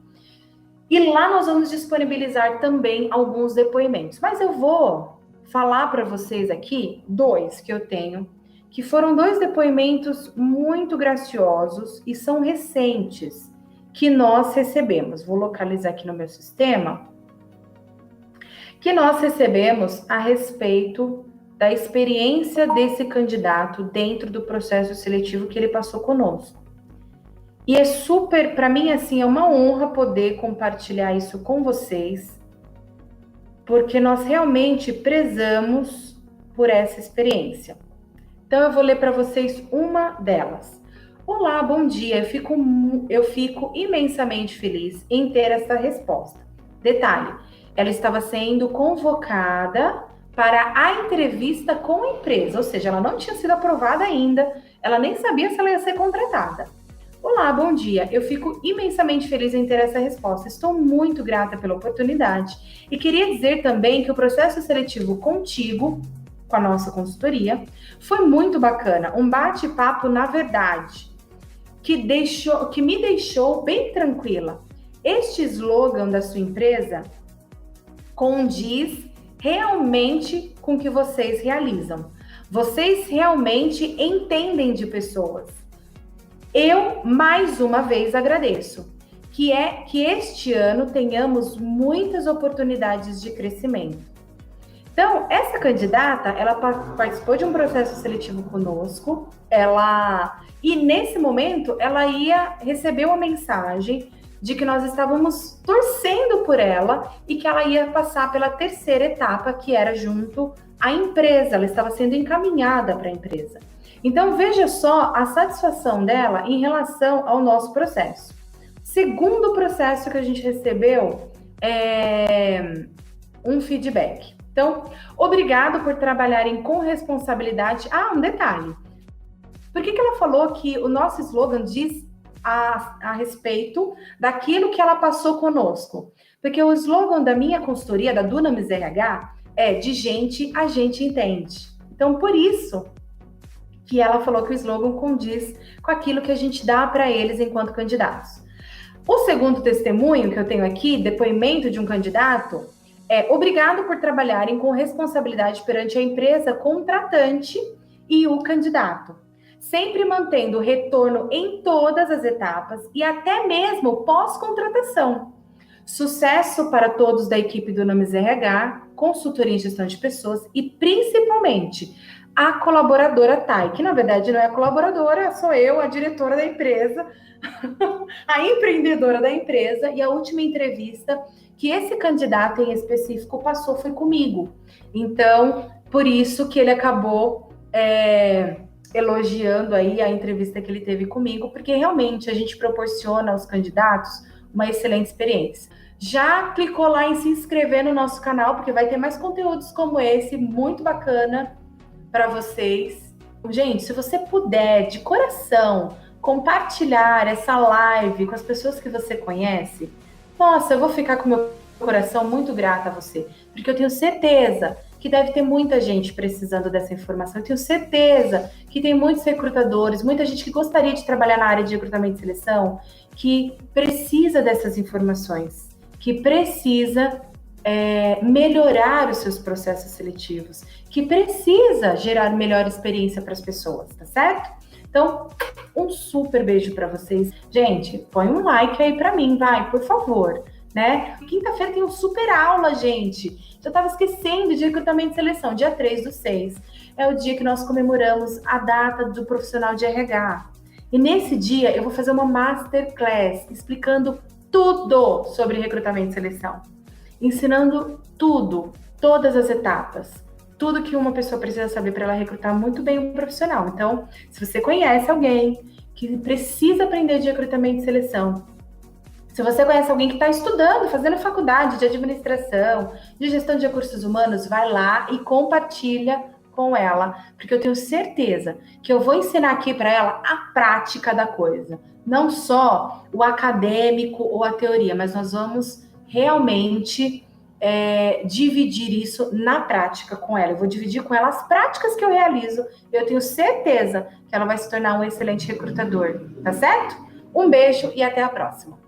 E lá nós vamos disponibilizar também alguns depoimentos. Mas eu vou falar para vocês aqui 2 que eu tenho, que foram 2 depoimentos muito graciosos e são recentes que nós recebemos. Vou localizar aqui no meu sistema. Que nós recebemos a respeito da experiência desse candidato dentro do processo seletivo que ele passou conosco. E é super, para mim, assim, é uma honra poder compartilhar isso com vocês, porque nós realmente prezamos por essa experiência. Então, eu vou ler para vocês uma delas. Olá, bom dia. Eu fico imensamente feliz em ter essa resposta. Detalhe, ela estava sendo convocada para a entrevista com a empresa, ou seja, ela não tinha sido aprovada ainda, ela nem sabia se ela ia ser contratada. Olá, bom dia. Eu fico imensamente feliz em ter essa resposta. Estou muito grata pela oportunidade e queria dizer também que o processo seletivo contigo com a nossa consultoria. Foi muito bacana, um bate-papo, na verdade, que me deixou bem tranquila. Este slogan da sua empresa condiz realmente com o que vocês realizam. Vocês realmente entendem de pessoas. Eu, mais uma vez, agradeço. Que este ano tenhamos muitas oportunidades de crescimento. Então, essa candidata, ela participou de um processo seletivo conosco, e nesse momento, ela ia receber uma mensagem de que nós estávamos torcendo por ela e que ela ia passar pela terceira etapa, que era junto à empresa, ela estava sendo encaminhada para a empresa. Então, veja só a satisfação dela em relação ao nosso processo. Segundo processo que a gente recebeu é um feedback. Então, obrigado por trabalharem com responsabilidade. Ah, um detalhe. Por que ela falou que o nosso slogan diz a respeito daquilo que ela passou conosco? Porque o slogan da minha consultoria, da Dunamis RH, é de gente a gente entende. Então, por isso que ela falou que o slogan condiz com aquilo que a gente dá para eles enquanto candidatos. O segundo testemunho que eu tenho aqui, depoimento de um candidato, obrigado por trabalharem com responsabilidade perante a empresa contratante e o candidato, sempre mantendo retorno em todas as etapas e até mesmo pós-contratação. Sucesso para todos da equipe do Dunamis RH, consultoria em gestão de pessoas e principalmente a colaboradora Thay, que na verdade não é a colaboradora, sou eu, a diretora da empresa, a empreendedora da empresa, e a última entrevista que esse candidato em específico passou foi comigo. Então, por isso que ele acabou elogiando aí a entrevista que ele teve comigo, porque realmente a gente proporciona aos candidatos uma excelente experiência. Já clicou lá em se inscrever no nosso canal, porque vai ter mais conteúdos como esse, muito bacana para vocês. Gente, se você puder, de coração, compartilhar essa live com as pessoas que você conhece, nossa, eu vou ficar com o meu coração muito grata a você, porque eu tenho certeza que deve ter muita gente precisando dessa informação. Eu tenho certeza que tem muitos recrutadores, muita gente que gostaria de trabalhar na área de recrutamento e seleção, que precisa dessas informações, que precisa melhorar os seus processos seletivos, que precisa gerar melhor experiência para as pessoas, tá certo? Então, um super beijo para vocês. Gente, põe um like aí para mim, vai, por favor, né? Quinta-feira tem um super aula, gente. Já estava esquecendo de recrutamento e seleção, dia 3/6. É o dia que nós comemoramos a data do profissional de RH. E nesse dia eu vou fazer uma masterclass explicando tudo sobre recrutamento e seleção. Ensinando tudo, todas as etapas, tudo que uma pessoa precisa saber para ela recrutar muito bem um profissional. Então, se você conhece alguém que precisa aprender de recrutamento e seleção, se você conhece alguém que está estudando, fazendo faculdade de administração, de gestão de recursos humanos, vai lá e compartilha com ela, porque eu tenho certeza que eu vou ensinar aqui para ela a prática da coisa, não só o acadêmico ou a teoria, mas nós vamos realmente dividir isso na prática com ela. Eu vou dividir com ela as práticas que eu realizo. Eu tenho certeza que ela vai se tornar um excelente recrutador, tá certo? Um beijo e até a próxima.